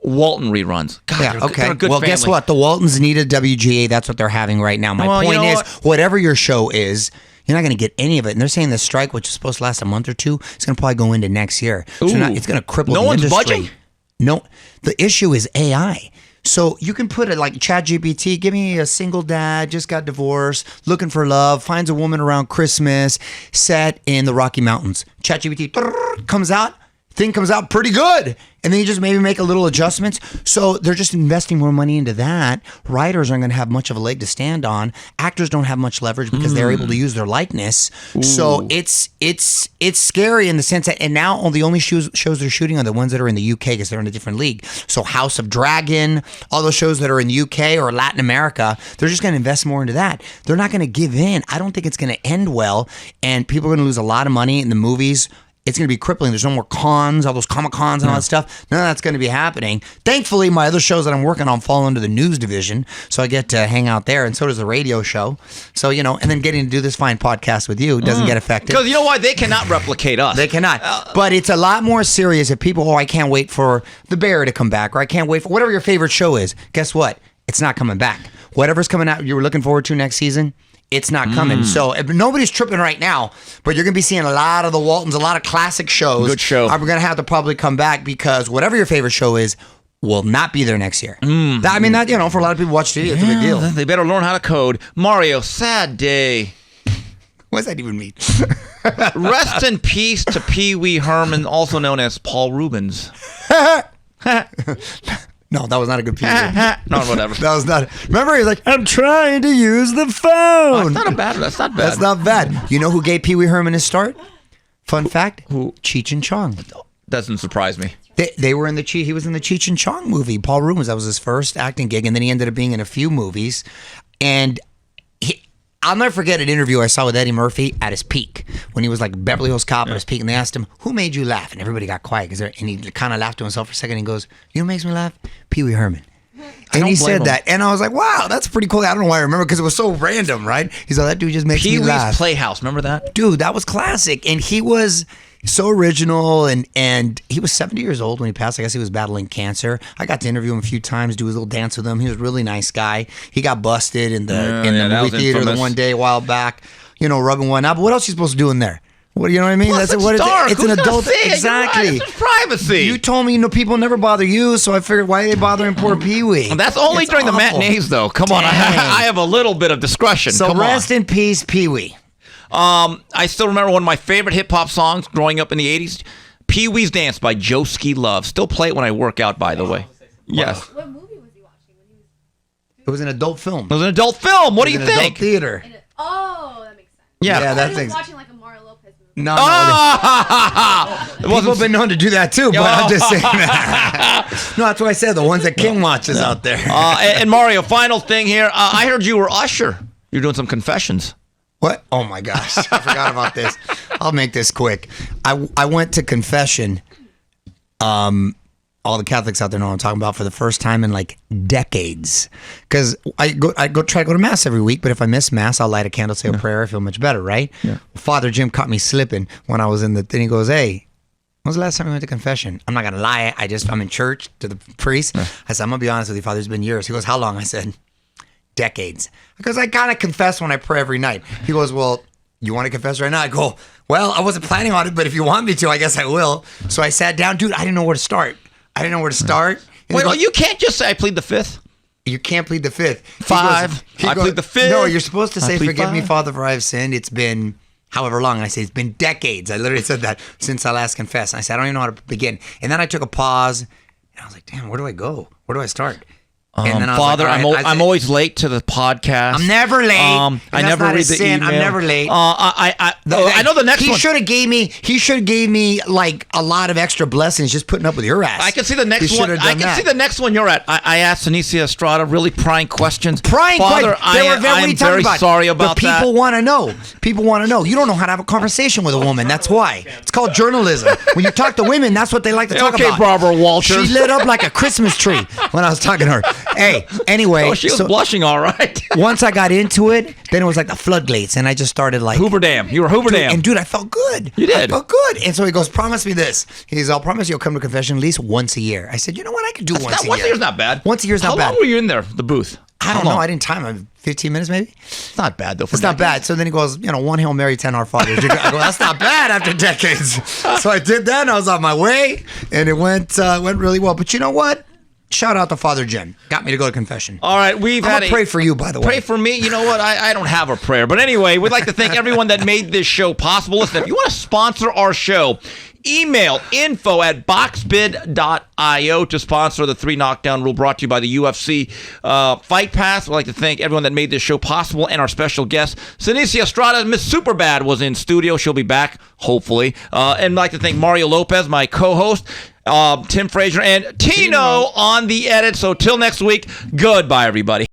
Walton reruns. God, they're a good well, family. guess what? The Waltons need a WGA. That's what they're having right now. My point is, whatever your show is, you're not going to get any of it. And they're saying the strike, which is supposed to last a month or 2, it's going to probably go into next year. So it's going to cripple the industry. No one's budging? No. The issue is AI. So you can put it like ChatGPT, give me a single dad, just got divorced, looking for love, finds a woman around Christmas, set in the Rocky Mountains. ChatGPT comes out pretty good. And then you just maybe make a little adjustments. So they're just investing more money into that. Writers aren't going to have much of a leg to stand on. Actors don't have much leverage because they're able to use their likeness. Ooh. So it's scary in the sense that, and now the only shows they're shooting are the ones that are in the UK because they're in a different league. So House of Dragon, all those shows that are in the UK or Latin America, they're just going to invest more into that. They're not going to give in. I don't think it's going to end well. And people are going to lose a lot of money in the movies. It's going to be crippling. There's no more cons, all those Comic-Cons and all that stuff. None of that's going to be happening. Thankfully, my other shows that I'm working on fall under the news division, so I get to hang out there, and so does the radio show. So, and then getting to do this fine podcast with you doesn't get affected. Because you know why? They cannot replicate us. They cannot. But it's a lot more serious if people, I can't wait for The Bear to come back, or I can't wait for whatever your favorite show is. Guess what? It's not coming back. Whatever's coming out you were looking forward to next season, it's not coming. So if nobody's tripping right now, but you're going to be seeing a lot of the Waltons, a lot of classic shows. Good show. Are going to have to probably come back because whatever your favorite show is will not be there next year. For a lot of people watch TV, it's a big deal. They better learn how to code. Mario, sad day. What does that even mean? Rest in peace to Pee Wee Herman, also known as Paul Rubens. No, that was not a good piece. No, whatever. That was not. Remember, he was like, I'm trying to use the phone. That's not bad. That's not bad. You know who gave Pee Wee Herman his start? Fun fact. Who? Cheech and Chong. Doesn't surprise me. They were in he was in the Cheech and Chong movie. Paul Rubens, that was his first acting gig, and then he ended up being in a few movies. And I'll never forget an interview I saw with Eddie Murphy at his peak when he was like Beverly Hills Cop at his peak, and they asked him, "Who made you laugh?" And everybody got quiet and he kind of laughed to himself for a second. And he goes, "You know what makes me laugh? Pee Wee Herman." And he said that, and I was like, "Wow, that's pretty cool." I don't know why I remember because it was so random, right? He's like, "That dude just makes me laugh." Pee Wee's Playhouse, remember that? Dude, that was classic, and he was so original, and he was 70 years old when he passed. I guess he was battling cancer. I got to interview him a few times, do his little dance with him. He was a really nice guy. He got busted in the movie theater the one day a while back, rubbing one out. But what else are you supposed to do in there? What, you know what I mean? Well, That's what dark. it's Who's an gonna adult. see it? Exactly. You're right. It's privacy. You told me people never bother you, so I figured why are they bothering poor Pee Wee? That's only It's during the awful. matinees, though. Come on, I have a little bit of discretion. So Come rest on. in peace, Pee Wee. I still remember one of my favorite hip hop songs growing up in the 80s, Pee Wee's Dance by Joeski Love. Still play it when I work out, by the way. Yes. What movie was he watching when he was? It was an adult film. It was an adult film. What do you It was an think? adult theater. Oh, that makes sense. Yeah. Yeah, I that was thing's. watching like a Mario Lopez movie. No, It people have wasn't. been known to do that too, but I'm just saying that. No, that's what I said. The ones that Kim watches out there. And Mario, final thing here. I heard you were Usher. You're doing some confessions. What? Oh my gosh, I forgot about this. I'll make this quick. I went to confession. All the Catholics out there know what I'm talking about, for the first time in like decades. Because I try to go to mass every week, but if I miss mass, I'll light a candle, say a prayer, I feel much better, right? Yeah. Father Jim caught me slipping when I was in the thing. He goes, "Hey, when was the last time you went to confession?" I'm not gonna lie, I'm in church to the priest. I said, "I'm gonna be honest with you, Father, it's been years." He goes, "How long?" I said, "Decades." Because I kind of confess when I pray every night. He goes, "Well, you want to confess right now?" I go, "Well, I wasn't planning on it, but if you want me to, I guess I will." So I sat down. Dude, I didn't know where to start. And Wait, he goes, you can't just say I plead the fifth. you can't plead the fifth. He Five. goes- I plead the fifth. No, you're supposed to I say, plead "Forgive me, five." Father, for I have sinned. It's been however long." And I say, "It's been decades." I literally said that since I last confessed. And I said, "I don't even know how to begin." And then I took a pause, and I was like, "Damn, where do I go? Where do I start?" And then I was Father, like, all right, I'm always late to the podcast. I'm never late. I That's never not a read the sin. email. I'm never late. I know the next he one. should have gave me like a lot of extra blessings just putting up with your ass. I can see the next He one. should have I done can that. see the next one you're at. I asked Seniesa Estrada really prying questions. Father, I'm very sorry about the that. people want to know. People want to know. You don't know how to have a conversation with a woman. That's why. It's called journalism. When you talk to women, that's what they like to talk Okay, about. Barbara Walters. She lit up like a Christmas tree when I was talking to her. Hey, anyway. Oh, she was blushing, all right. Once I got into it, then it was like the floodgates, and I just started like Hoover Dam. You were Hoover Dude, Dam. and dude, I felt good. You did. I felt good. And so he goes, "Promise me this." He goes, "I'll promise you'll come to confession at least once a year." I said, "You know what? I could do once a year." Once a year's not bad. Once a year's not How bad. long were you in there, the booth? I don't know. I didn't time it. 15 minutes maybe? It's not bad, though. It's not bad. So then he goes, one Hail Mary, 10 Our Fathers. I go, "That's not bad after decades." So I did that, and I was on my way, and it went really well. But you know what? Shout out to Father Jim. Got me to go to confession. All right, I'm gonna pray for you, by the way. Pray for me. You know what? I don't have a prayer. But anyway, we'd like to thank everyone that made this show possible. Listen, if you want to sponsor our show, email info@boxbid.io to sponsor the 3 Knockdown Rule, brought to you by the UFC Fight Pass. We'd like to thank everyone that made this show possible and our special guest, Seniesa Estrada. Miss Superbad was in studio. She'll be back, hopefully. And I'd like to thank Mario Lopez, my co-host, Tim Frazier, and Tino on the edit. So till next week, goodbye, everybody.